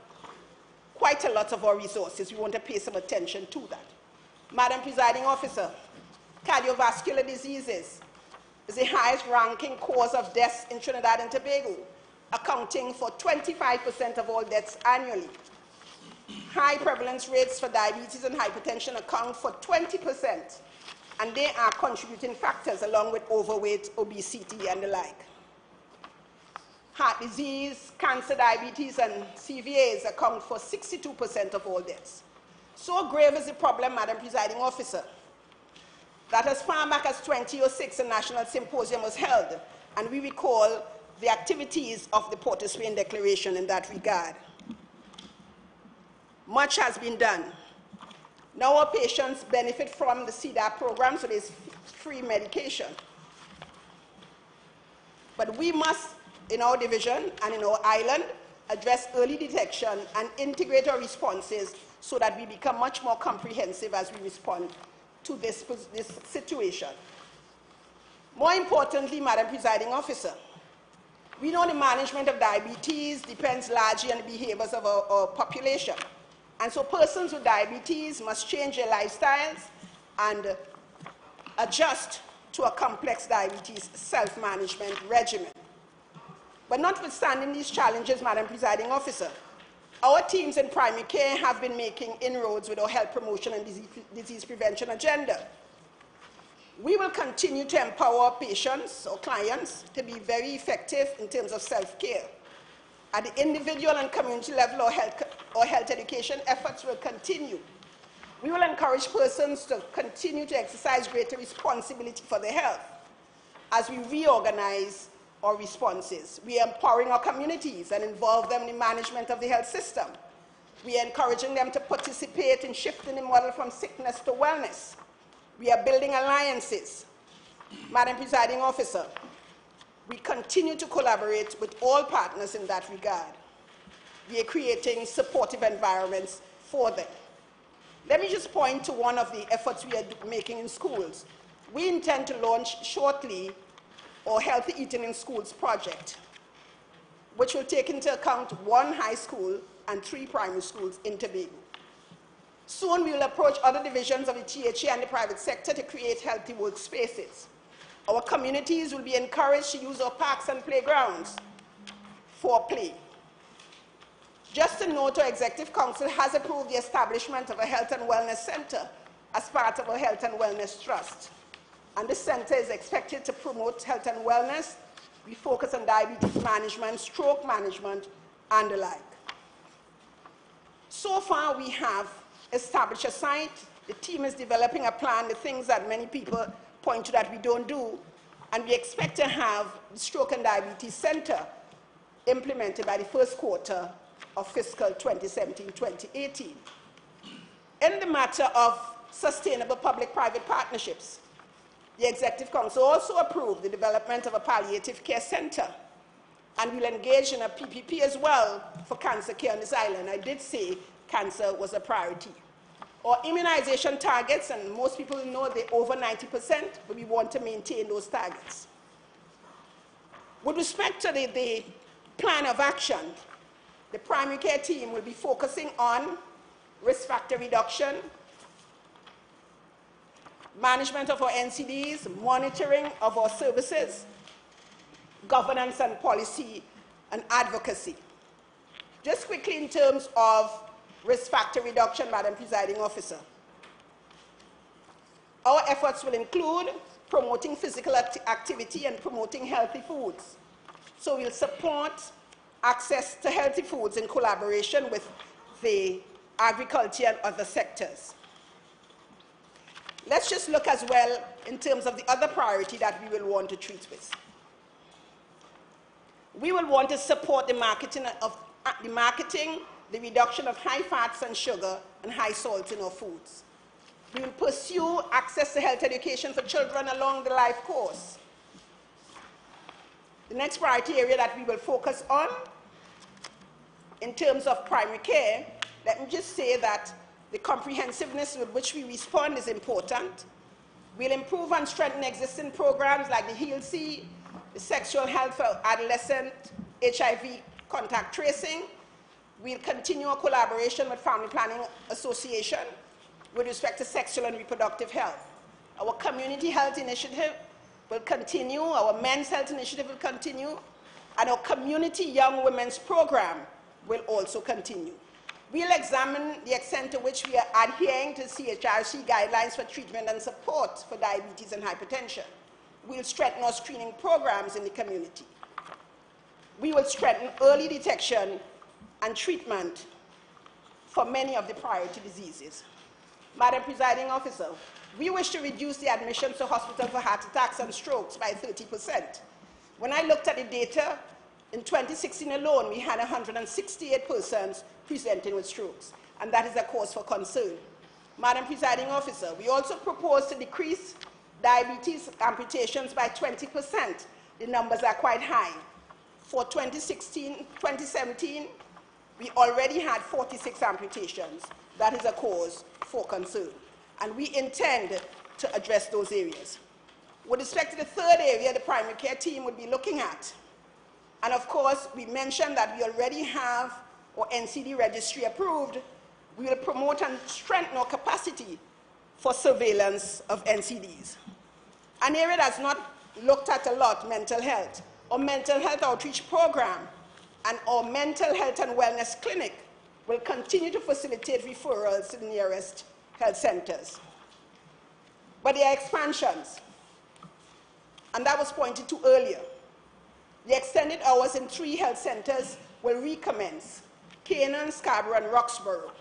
quite a lot of our resources. We want to pay some attention to that. Madam Presiding Officer, cardiovascular diseases is the highest ranking cause of deaths in Trinidad and Tobago, accounting for 25% of all deaths annually. High prevalence rates for diabetes and hypertension account for 20%, and they are contributing factors along with overweight, obesity, and the like. Heart disease, cancer, diabetes, and CVAs account for 62% of all deaths. So grave is the problem, Madam Presiding Officer, that as far back as 2006, a national symposium was held, and we recall the activities of the Port of Spain Declaration in that regard. Much has been done. Now our patients benefit from the CDAP program, so there's free medication. But we must, in our division and in our island, address early detection and integrate our responses so that we become much more comprehensive as we respond to this situation. More importantly, Madam Presiding Officer, we know the management of diabetes depends largely on the behaviors of our population. And so persons with diabetes must change their lifestyles and adjust to a complex diabetes self-management regimen. But notwithstanding these challenges, Madam Presiding Officer, our teams in primary care have been making inroads with our health promotion and disease prevention agenda. We will continue to empower our patients or clients to be very effective in terms of self-care. At the individual and community level, our health education efforts will continue. We will encourage persons to continue to exercise greater responsibility for their health as we reorganize our responses. We are empowering our communities and involve them in the management of the health system. We are encouraging them to participate in shifting the model from sickness to wellness. We are building alliances. Madam Presiding Officer, we continue to collaborate with all partners in that regard. We are creating supportive environments for them. Let me just point to one of the efforts we are making in schools. We intend to launch shortly our Healthy Eating in Schools project, which will take into account 1 high school and 3 primary schools in Tobago. Soon we will approach other divisions of the THA and the private sector to create healthy workspaces. Our communities will be encouraged to use our parks and playgrounds for play. Just a note, our Executive Council has approved the establishment of a Health and Wellness Center as part of our Health and Wellness Trust. And this center is expected to promote health and wellness. We focus on diabetes management, stroke management, and the like. So far, we have established a site. The team is developing a plan, the things that many people point to that we don't do, and we expect to have the Stroke and Diabetes Center implemented by the first quarter of fiscal 2017-2018. In the matter of sustainable public-private partnerships, the Executive Council also approved the development of a palliative care center, and we'll engage in a PPP as well for cancer care on this island. I did say cancer was a priority. Our immunization targets, and most people know they're over 90%, but we want to maintain those targets. With respect to the plan of action, the primary care team will be focusing on risk factor reduction, management of our NCDs, monitoring of our services, governance and policy, and advocacy. Just quickly in terms of risk factor reduction, Madam Presiding Officer. Our efforts will include promoting physical activity and promoting healthy foods. So we'll support access to healthy foods in collaboration with the agriculture and other sectors. Let's just look as well in terms of the other priority that we will want to treat with. We will want to support the marketing, the reduction of high fats and sugar and high salt in our foods. We will pursue access to health education for children along the life course. The next priority area that we will focus on in terms of primary care, let me just say that the comprehensiveness with which we respond is important. We'll improve and strengthen existing programs like the HEAL-C, the sexual health for adolescent HIV contact tracing. We'll continue our collaboration with Family Planning Association with respect to sexual and reproductive health. Our community health initiative will continue, our men's health initiative will continue, and our community young women's program will also continue. We'll examine the extent to which we are adhering to CHRC guidelines for treatment and support for diabetes and hypertension. We'll strengthen our screening programs in the community. We will strengthen early detection and treatment for many of the priority diseases. Madam Presiding Officer, we wish to reduce the admissions to hospital for heart attacks and strokes by 30%. When I looked at the data, in 2016 alone, we had 168 persons presenting with strokes, and that is a cause for concern. Madam Presiding Officer, we also propose to decrease diabetes amputations by 20%. The numbers are quite high. For 2017, we already had 46 amputations. That is a cause for concern, and we intend to address those areas. With respect to the third area, the primary care team would be looking at, and of course, we mentioned that we already have our NCD registry approved. We will promote and strengthen our capacity for surveillance of NCDs. An area that's not looked at a lot, mental health. Our mental health outreach program and our mental health and wellness clinic will continue to facilitate referrals to the nearest health centers. But there are expansions, and that was pointed to earlier. The extended hours in 3 health centers will recommence: Canaan, Scarborough, and Roxborough.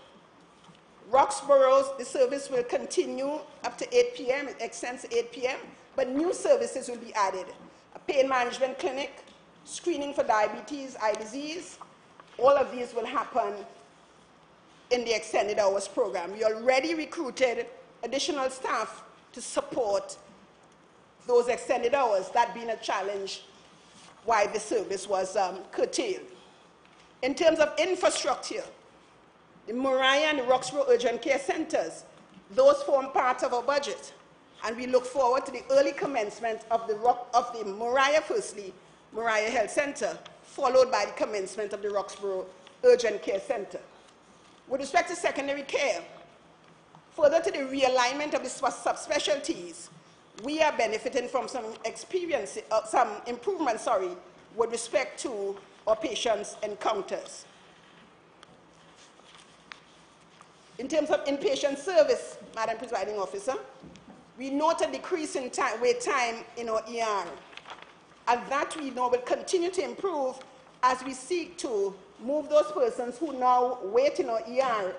Roxborough, the service will continue up to 8 p.m., it extends to 8 p.m., but new services will be added: a pain management clinic, screening for diabetes, eye disease. All of these will happen in the extended hours program. We already recruited additional staff to support those extended hours, that being a challenge why the service was curtailed. In terms of infrastructure, the Moriah and the Roxborough Urgent Care Centers, those form part of our budget, and we look forward to the early commencement of the Moriah, firstly, Moriah Health Center, followed by the commencement of the Roxborough Urgent Care Center. With respect to secondary care, further to the realignment of the subspecialties, we are benefiting from some improvement, with respect to our patients' encounters. In terms of inpatient service, Madam Presiding Officer, we note a decrease in wait time in our ER, and that we know will continue to improve as we seek to move those persons who now wait in our ER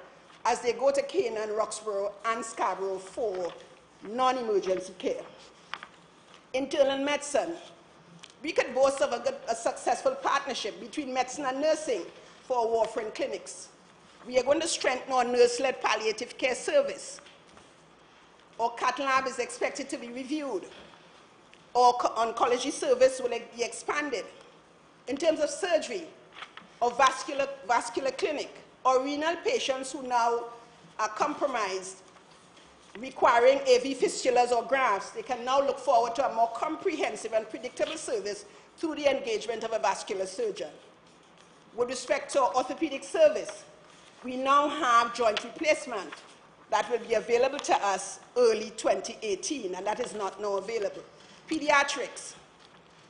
as they go to Canaan, Roxborough, and Scarborough for non-emergency care. Internal medicine. We could boast of a successful partnership between medicine and nursing for our warfarin clinics. We are going to strengthen our nurse-led palliative care service. Our cath lab is expected to be reviewed. Our oncology service will be expanded. In terms of surgery, our vascular clinic, our renal patients who now are compromised, requiring AV fistulas or grafts, they can now look forward to a more comprehensive and predictable service through the engagement of a vascular surgeon. With respect to our orthopedic service, we now have joint replacement that will be available to us early 2018, and that is not now available. Pediatrics,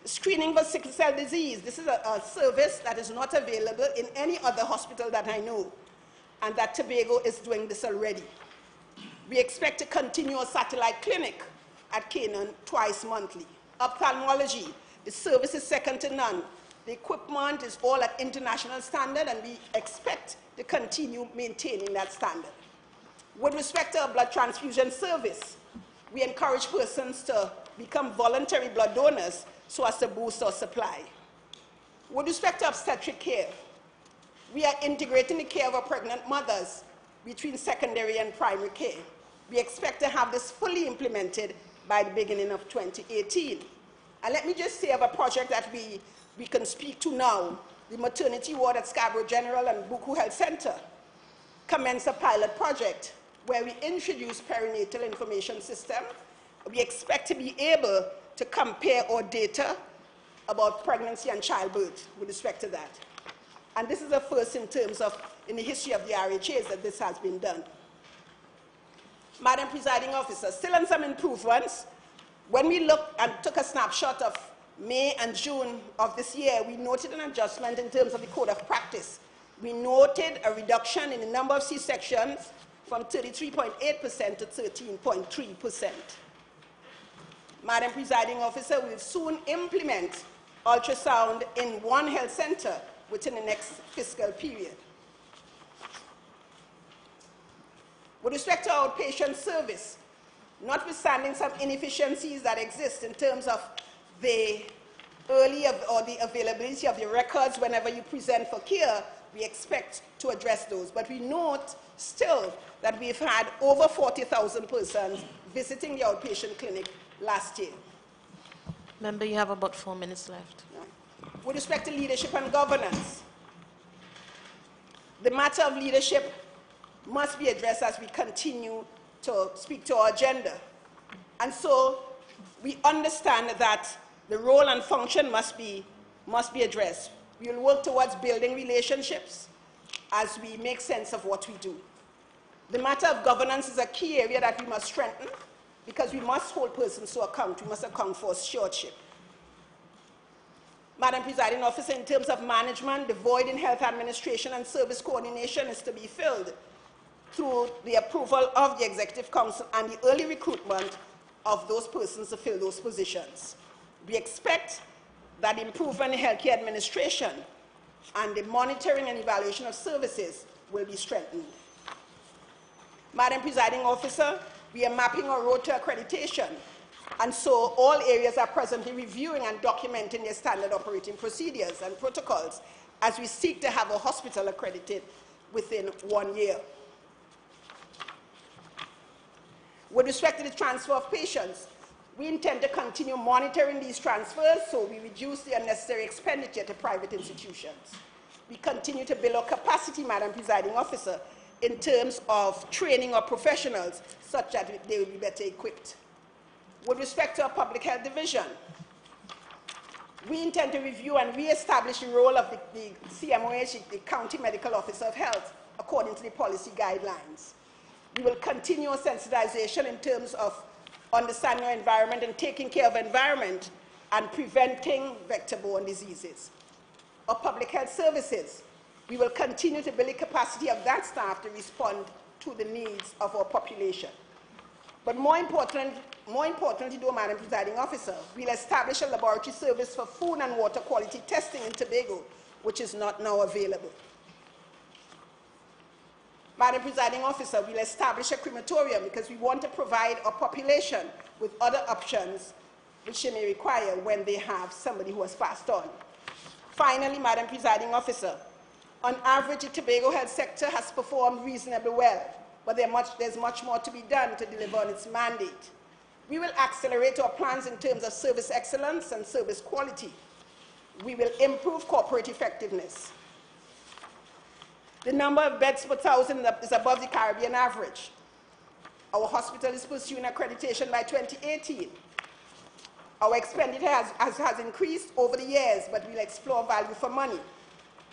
screening for sickle cell disease. This is a service that is not available in any other hospital that I know, and that Tobago is doing this already. We expect to continue a satellite clinic at Canaan twice monthly. Ophthalmology, the service is second to none. The equipment is all at international standard, and we expect to continue maintaining that standard. With respect to our blood transfusion service, we encourage persons to become voluntary blood donors so as to boost our supply. With respect to obstetric care, we are integrating the care of our pregnant mothers between secondary and primary care. We expect to have this fully implemented by the beginning of 2018. And let me just say of a project that we can speak to now, the maternity ward at Scarborough General and Buccoo Health Center commenced a pilot project where we introduce perinatal information system. We expect to be able to compare our data about pregnancy and childbirth with respect to that. And this is a first in terms of, in the history of the RHAs, that this has been done. Madam Presiding Officer, still on some improvements. When we looked and took a snapshot of May and June of this year, we noted an adjustment in terms of the code of practice. We noted a reduction in the number of C-sections from 33.8% to 13.3%. Madam Presiding Officer, we will soon implement ultrasound in one health center within the next fiscal period. With respect to outpatient service, notwithstanding some inefficiencies that exist in terms of the the availability of the records whenever you present for care, we expect to address those. But we note still that we've had over 40,000 persons visiting the outpatient clinic last year. Member, you have about 4 minutes left. With respect to leadership and governance, the matter of leadership must be addressed as we continue to speak to our agenda. And so we understand that the role and function must be addressed. We will work towards building relationships as we make sense of what we do. The matter of governance is a key area that we must strengthen because we must hold persons to account. We must account for stewardship. Madam Presiding Officer, in terms of management, the void in health administration and service coordination is to be filled through the approval of the Executive Council and the early recruitment of those persons to fill those positions. We expect that improvement in healthcare administration and the monitoring and evaluation of services will be strengthened. Madam Presiding Officer, we are mapping our road to accreditation, and so all areas are presently reviewing and documenting their standard operating procedures and protocols as we seek to have a hospital accredited within 1 year. With respect to the transfer of patients, we intend to continue monitoring these transfers so we reduce the unnecessary expenditure to private institutions. We continue to build our capacity, Madam Presiding Officer, in terms of training our professionals such that they will be better equipped. With respect to our public health division, we intend to review and re-establish the role of the CMOH, the County Medical Officer of Health, according to the policy guidelines. We will continue our sensitization in terms of understanding our environment and taking care of the environment and preventing vector-borne diseases. Our public health services, we will continue to build the capacity of that staff to respond to the needs of our population. But more importantly, though, Madam Presiding Officer, we'll establish a laboratory service for food and water quality testing in Tobago, which is not now available. Madam Presiding Officer, we'll establish a crematorium because we want to provide our population with other options which they may require when they have somebody who has passed on. Finally, Madam Presiding Officer, on average, the Tobago health sector has performed reasonably well, but there's much more to be done to deliver on its mandate. We will accelerate our plans in terms of service excellence and service quality. We will improve corporate effectiveness. The number of beds per thousand is above the Caribbean average. Our hospital is pursuing accreditation by 2018. Our expenditure has increased over the years, but we'll explore value for money.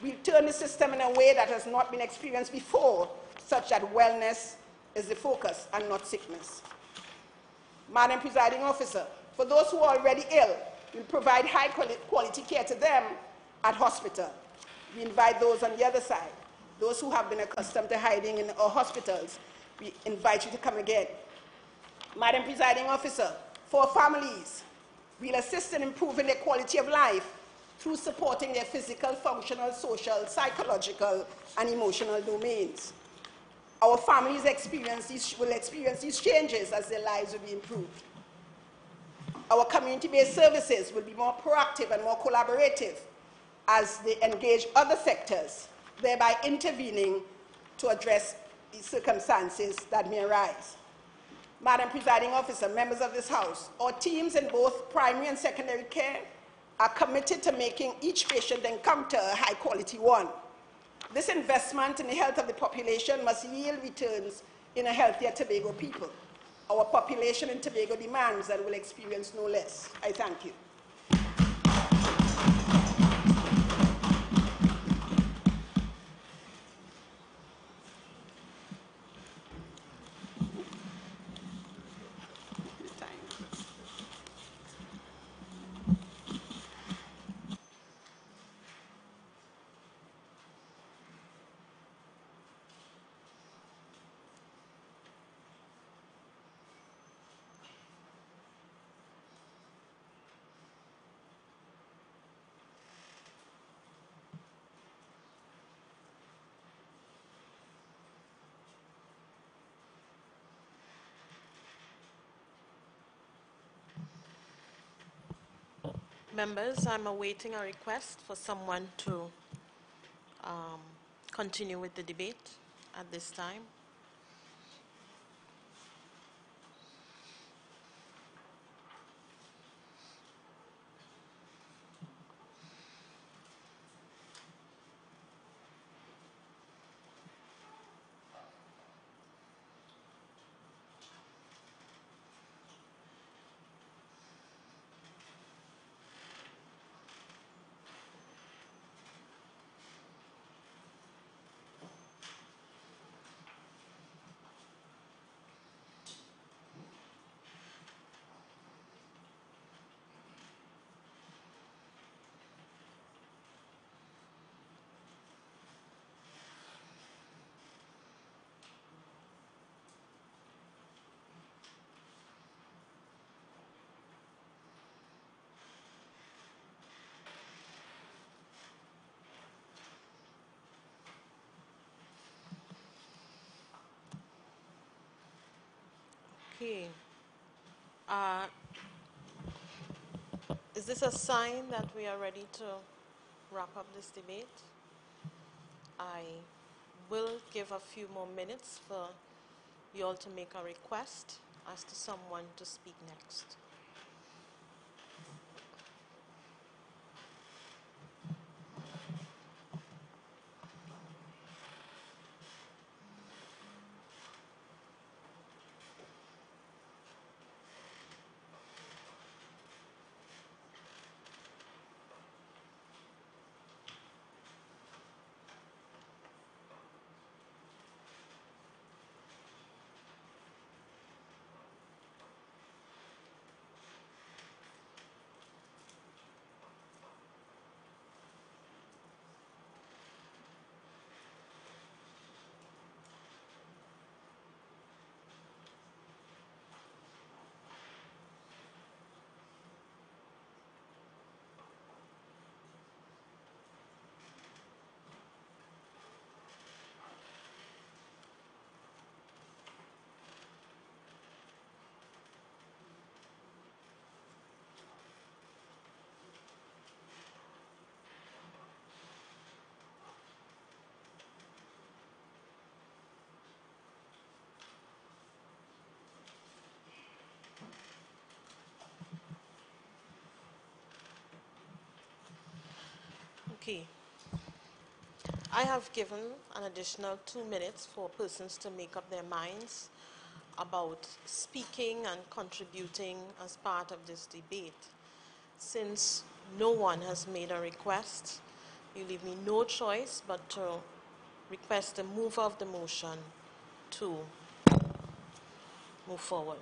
We'll turn the system in a way that has not been experienced before, such that wellness is the focus and not sickness. Madam Presiding Officer, for those who are already ill, we'll provide high quality care to them at hospital. We invite those on the other side. Those who have been accustomed to hiding in our hospitals, we invite you to come again. Madam Presiding Officer, For families, we'll assist in improving their quality of life through supporting their physical, functional, social, psychological, and emotional domains. Our families will experience these changes as their lives will be improved. Our community-based services will be more proactive and more collaborative as they engage other sectors, thereby intervening to address the circumstances that may arise. Madam Presiding Officer, members of this House, our teams in both primary and secondary care are committed to making each patient encounter a high-quality one. This investment in the health of the population must yield returns in a healthier Tobago people. Our population in Tobago demands and will experience no less. I thank you. Members, I'm awaiting a request for someone to continue with the debate at this time. Okay. Is this a sign that we are ready to wrap up this debate? I will give a few more minutes for you all to make a request as to someone to speak next. Okay. I have given an additional 2 minutes for persons to make up their minds about speaking and contributing as part of this debate. Since no one has made a request, you leave me no choice but to request the mover of the motion to move forward.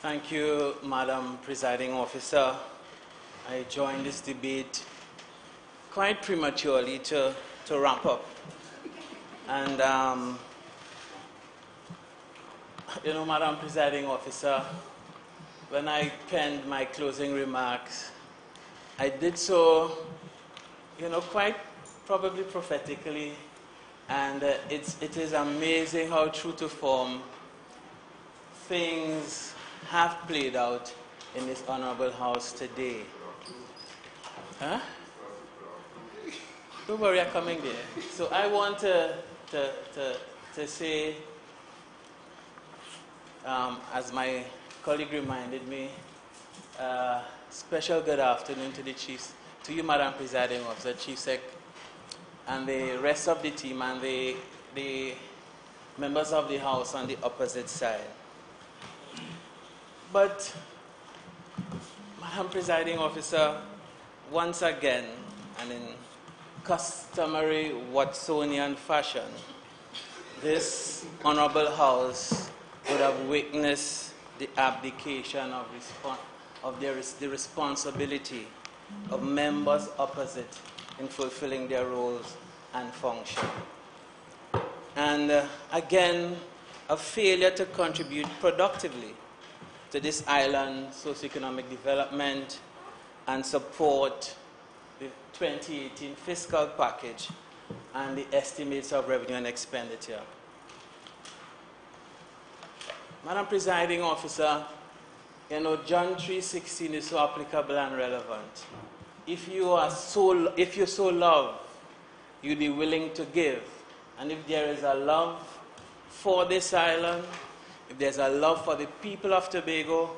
Thank you, Madam Presiding Officer. I joined this debate quite prematurely to wrap up. And, you know, Madam Presiding Officer, when I penned my closing remarks, I did so, you know, quite probably prophetically, and it is amazing how true to form things have played out in this honorable house today. Huh? Don't worry, I'm coming there. So I want to say, as my colleague reminded me, special good afternoon to the chiefs, to you, Madam Presiding Officer, Chief Sec, and the rest of the team, and the members of the House on the opposite side. But, Madam Presiding Officer, once again, and in customary Watsonian fashion, this honorable House would have witnessed the abdication of the responsibility of members opposite in fulfilling their roles and function. And again, a failure to contribute productively to this island socioeconomic development and support the 2018 fiscal package and the estimates of revenue and expenditure. Madam Presiding Officer, you know, John 3:16 is so applicable and relevant. If you so love, you'd be willing to give. And if there is a love for this island, if there's a love for the people of Tobago,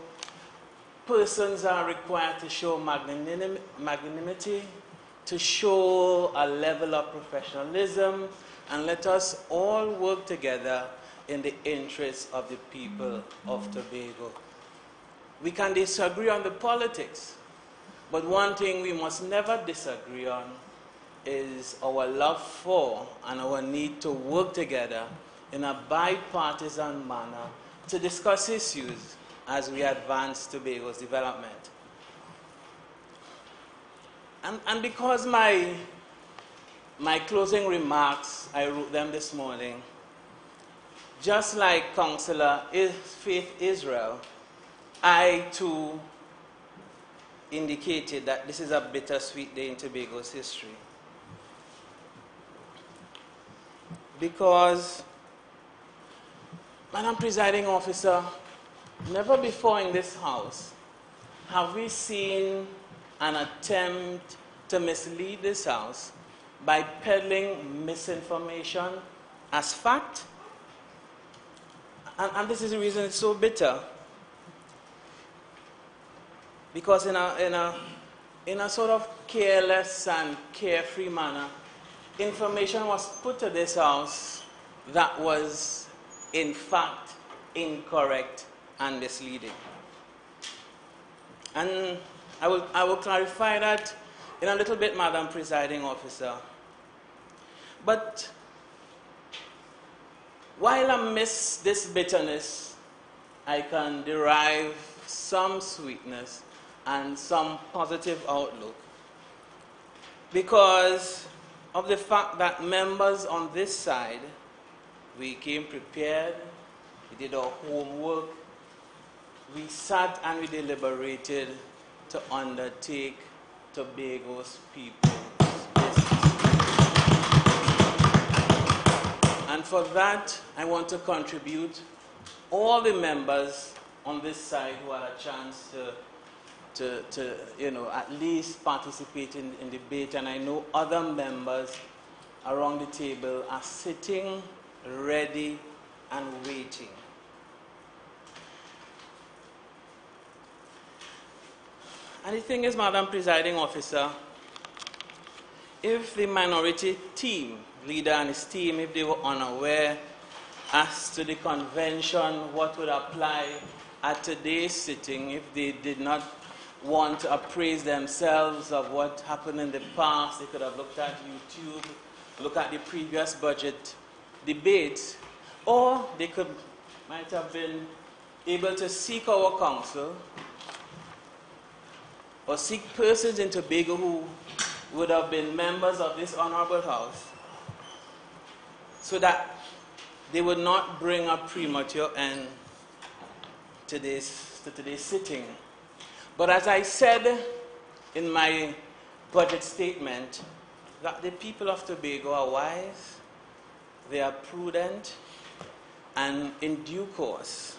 persons are required to show magnanimity, to show a level of professionalism, and let us all work together in the interests of the people of Tobago. We can disagree on the politics, but one thing we must never disagree on is our love for and our need to work together in a bipartisan manner to discuss issues as we advance Tobago's development. And because my closing remarks, I wrote them this morning, just like Councillor Faith Israel, I too indicated that this is a bittersweet day in Tobago's history. Because, Madam Presiding Officer, never before in this House have we seen an attempt to mislead this House by peddling misinformation as fact. And this is the reason it's so bitter. Because in a sort of careless and carefree manner, information was put to this House that was, in fact, incorrect and misleading. And I will clarify that in a little bit, Madam Presiding Officer. But while amidst this bitterness, I can derive some sweetness and some positive outlook because of the fact that members on this side, we came prepared, we did our homework, we sat and we deliberated to undertake Tobago's people's business. And for that, I want to contribute all the members on this side who had a chance to you know, at least participate in debate, and I know other members around the table are sitting ready and waiting. And the thing is, Madam Presiding Officer, if the minority team, leader and his team, if they were unaware as to the convention, what would apply at today's sitting, if they did not want to appraise themselves of what happened in the past, they could have looked at YouTube, look at the previous budget debates, or they might have been able to seek our counsel or seek persons in Tobago who would have been members of this honorable house so that they would not bring a premature end to today's sitting. But as I said in my budget statement, that the people of Tobago are wise, they are prudent, and in due course,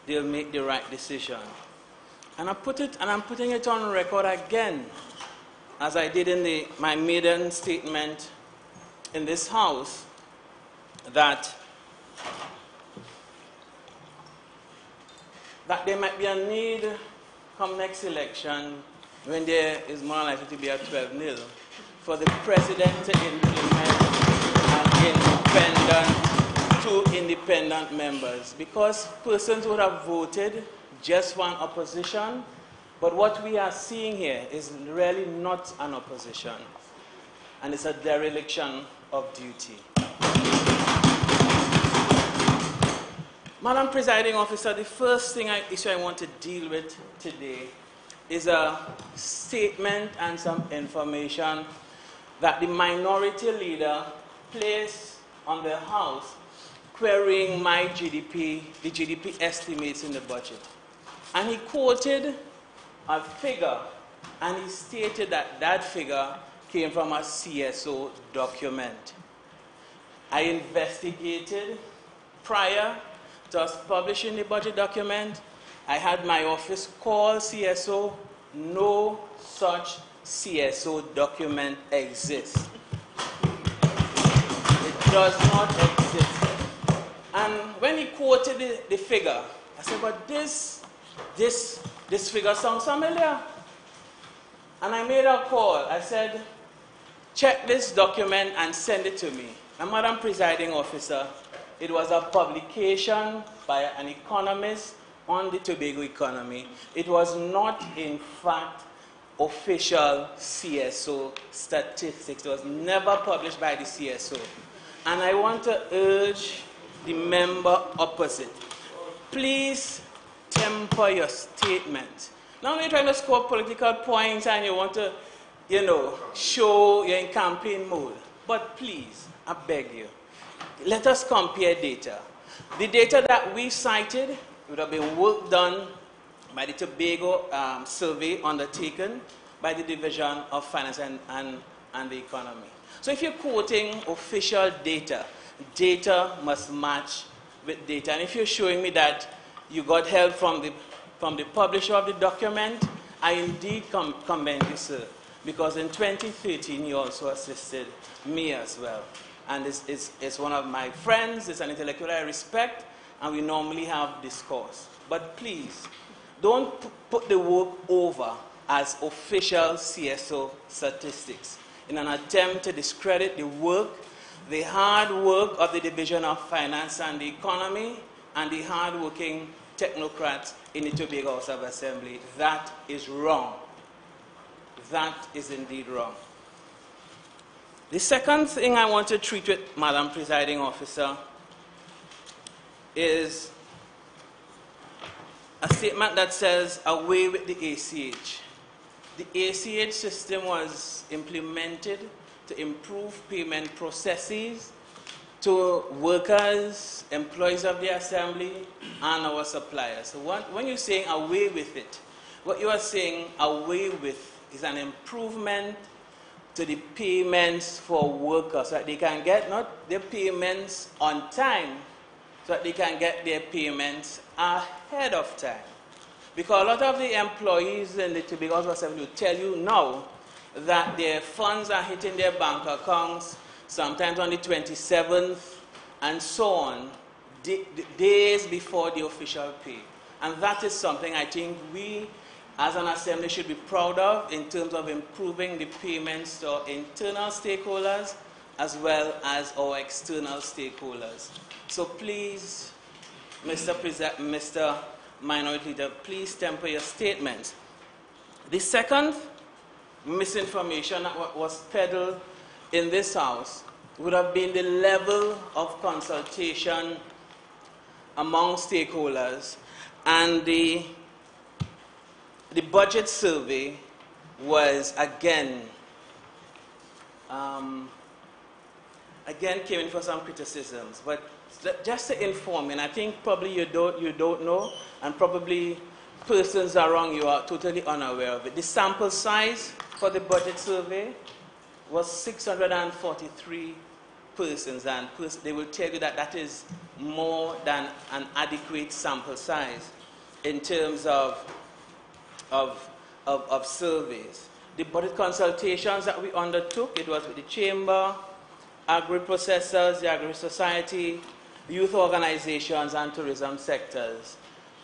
they'll make the right decision. And I'm putting it on record again, as I did in my maiden statement in this house, that there might be a need come next election, when there is more likely to be a 12-0, for the president to implement two independent members, because persons would have voted just one opposition, but what we are seeing here is really not an opposition, and it's a dereliction of duty. Madam Presiding Officer, the first issue I want to deal with today is a statement and some information that the minority leader placed on the House querying my GDP, the GDP estimates in the budget. And he quoted a figure, and he stated that that figure came from a CSO document. I investigated prior to us publishing the budget document. I had my office call CSO. No such CSO document exists. It does not exist. And when he quoted the figure, I said, but this figure sounds familiar. And I made a call. I said, check this document and send it to me. And Madam Presiding Officer, it was a publication by an economist on the Tobago economy. It was not, in fact, official CSO statistics. It was never published by the CSO. And I want to urge the member opposite, please temper your statement. Now when you're trying to score political points and you want to, show you're in campaign mode. But please, I beg you, let us compare data. The data that we cited would have been work done by the Tobago survey undertaken by the Division of Finance and the Economy. So if you're quoting official data, data must match with data. And if you're showing me that you got help from the publisher of the document, I indeed commend you, sir. Because in 2013, you also assisted me as well. And it's one of my friends, it's an intellectual I respect, and we normally have discourse. But please, don't put the work over as official CSO statistics in an attempt to discredit the work, the hard work of the Division of Finance and the Economy, and the hard-working technocrats in the Tobago House of Assembly. That is wrong. That is indeed wrong. The second thing I want to treat with, Madam Presiding Officer, is a statement that says, away with the ACH. The ACH system was implemented to improve payment processes to workers, employees of the Assembly, and our suppliers. So when you're saying away with it, what you are saying away with is an improvement to the payments for workers, so that they can get not their payments on time, so that they can get their payments ahead of time. Because a lot of the employees in the Tobago House of Assembly will tell you now that their funds are hitting their bank accounts sometimes on the 27th and so on, days before the official pay. And that is something I think we as an assembly should be proud of in terms of improving the payments to our internal stakeholders as well as our external stakeholders. So please, Mr. Minority Leader, please temper your statements. The second misinformation that was peddled in this house would have been the level of consultation among stakeholders And the budget survey was again came in for some criticisms, but just to inform, and I think probably you don't know, and probably persons around you are totally unaware of it. The sample size for the budget survey was 643 persons, and they will tell you that that is more than an adequate sample size in terms of surveys. The budget consultations that we undertook, it was with the Chamber, agri-processors, the Agri-Society, youth organizations, and tourism sectors.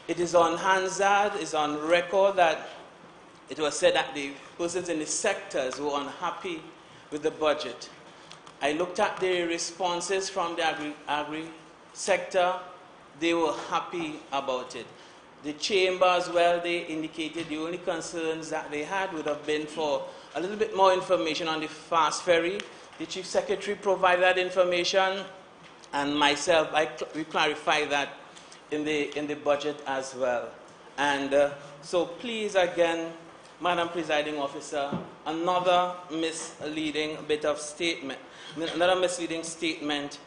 It is on Hansard, it's on record that it was said that the persons in the sectors were unhappy with the budget. I looked at the responses from the agri sector. They were happy about it. The Chamber as well, they indicated the only concerns that they had would have been for a little bit more information on the fast ferry. The Chief Secretary provided that information, and myself, we clarified that in the budget as well. And so please, again, Madam Presiding Officer, another misleading statement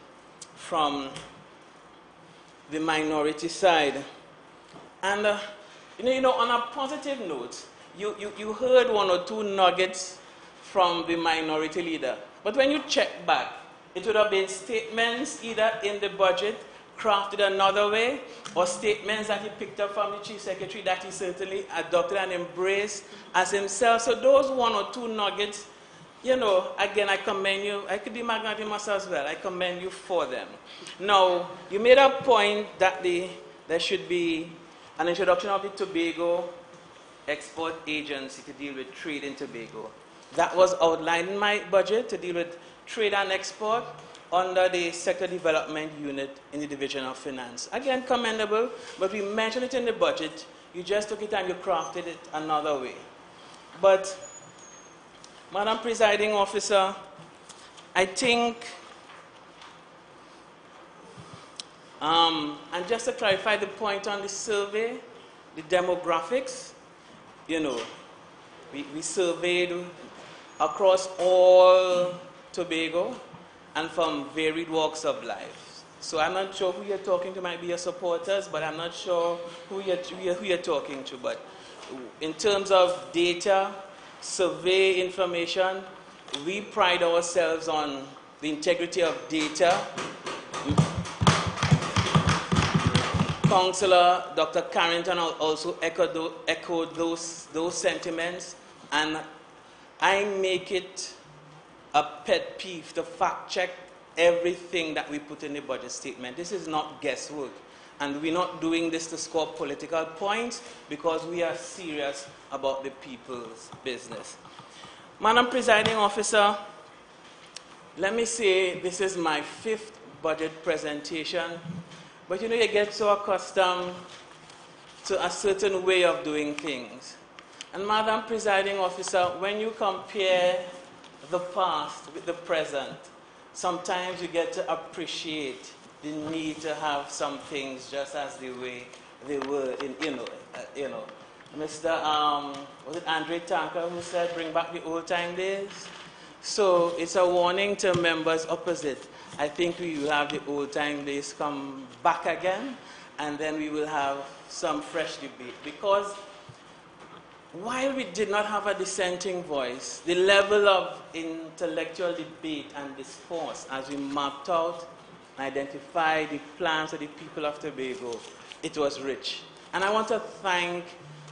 from the minority side. And on a positive note, you heard one or two nuggets from the minority leader. But when you check back, it would have been statements either in the budget crafted another way, or statements that he picked up from the Chief Secretary that he certainly adopted and embraced as himself. So those one or two nuggets, again, I commend you. I could be magnanimous as well. I commend you for them. Now, you made a point that there should be an introduction of the Tobago Export Agency to deal with trade in Tobago. That was outlined in my budget to deal with trade and export under the Sector Development Unit in the Division of Finance. Again, commendable, but we mentioned it in the budget. You just took it and you crafted it another way. But, Madam Presiding Officer, I think, and just to clarify the point on the survey, the demographics, we surveyed across all Tobago and from varied walks of life. So I'm not sure who you're talking to, might be your supporters, but I'm not sure who you're talking to. But in terms of data, survey information, we pride ourselves on the integrity of data. Councillor Dr. Carrington also echoed those sentiments, and I make it a pet peeve to fact check everything that we put in the budget statement. This is not guesswork, and we're not doing this to score political points because we are serious about the people's business. Madam Presiding Officer, let me say this is my 5th budget presentation, but you get so accustomed to a certain way of doing things. And Madam Presiding Officer, when you compare the past with the present, sometimes you get to appreciate the need to have some things just as the way they were in, Mr. Was it Andre Tanker who said, bring back the old time days? So it's a warning to members opposite. I think we will have the old time days come back again, and then we will have some fresh debate. Because while we did not have a dissenting voice, the level of intellectual debate and discourse as we mapped out and identified the plans of the people of Tobago, it was rich. And I want to thank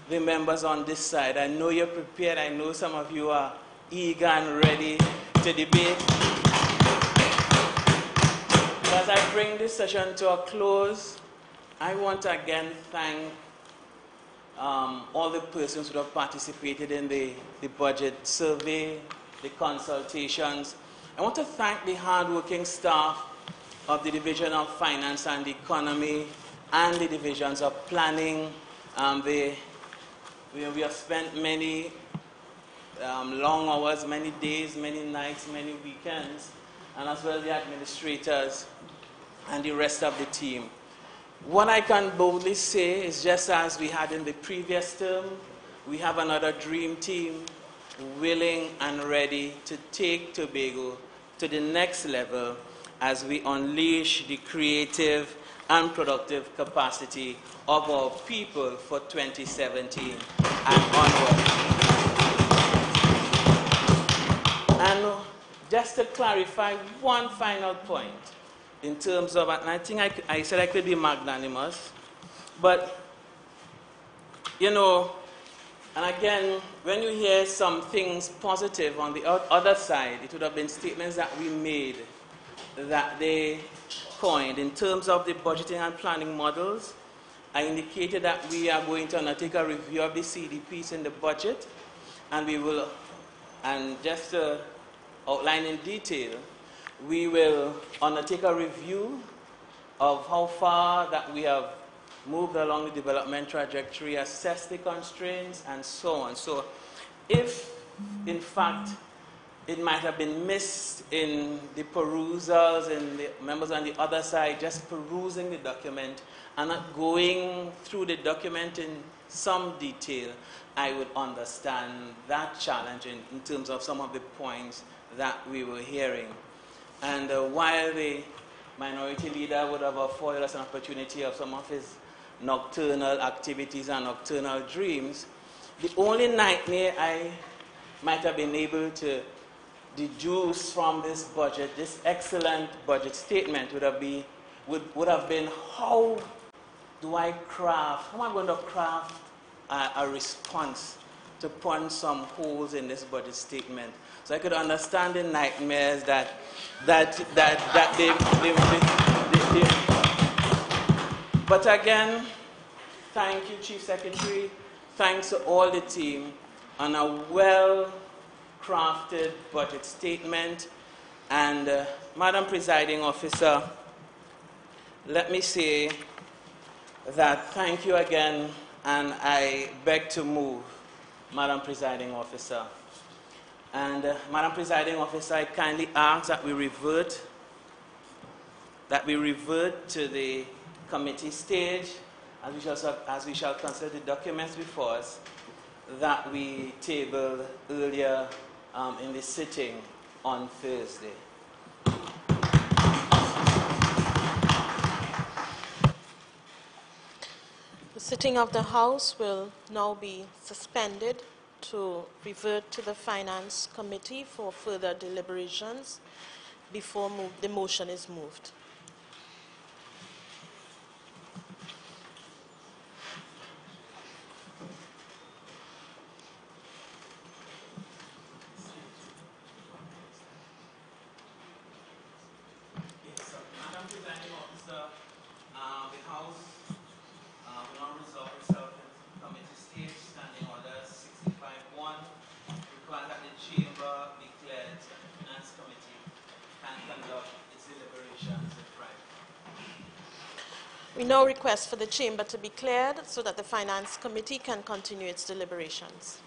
the members on this side. I know you're prepared. I know some of you are eager and ready to debate. As I bring this session to a close, I want to again thank all the persons who have participated in the budget survey, the consultations. I want to thank the hardworking staff of the Division of Finance and Economy and the divisions of planning. We have spent many long hours, many days, many nights, many weekends, and as well the administrators and the rest of the team. What I can boldly say is, just as we had in the previous term, we have another dream team willing and ready to take Tobago to the next level as we unleash the creative and productive capacity of our people for 2017 and onward. And just to clarify one final point, in terms of, and I think I said I could be magnanimous, but, you know, and again, when you hear some things positive on the other side, it would have been statements that we made that they coined. In terms of the budgeting and planning models, I indicated that we are going to undertake a review of the CDPs in the budget, and we will, and just to outline in detail, we will undertake a review of how far that we have moved along the development trajectory, assess the constraints, and so on. So if, in fact, it might have been missed in the perusals and the members on the other side just perusing the document and not going through the document in some detail, I would understand that challenge in terms of some of the points that we were hearing. And while the minority leader would have afforded us an opportunity of some of his nocturnal activities and nocturnal dreams, the only nightmare I might have been able to deduce from this budget, this excellent budget statement, would have been how do I craft, how am I going to craft a response to punch some holes in this budget statement. So I could understand the nightmares that they but again, thank you, Chief Secretary. Thanks to all the team on a well-crafted budget statement. And Madam Presiding Officer, let me say that thank you again, and I beg to move, Madam Presiding Officer. And Madam Presiding Officer, I kindly ask that we revert to the committee stage, as we shall consider the documents before us that we tabled earlier in the sitting on Thursday. The sitting of the House will now be suspended to revert to the Finance Committee for further deliberations before the motion is moved. Madam Presiding Officer, the House will now resolve itself in committee stage. Standing Order 65-1 requires that the Chamber declare that the Finance Committee can conduct its deliberations in private. We now request for the Chamber to be cleared so that the Finance Committee can continue its deliberations.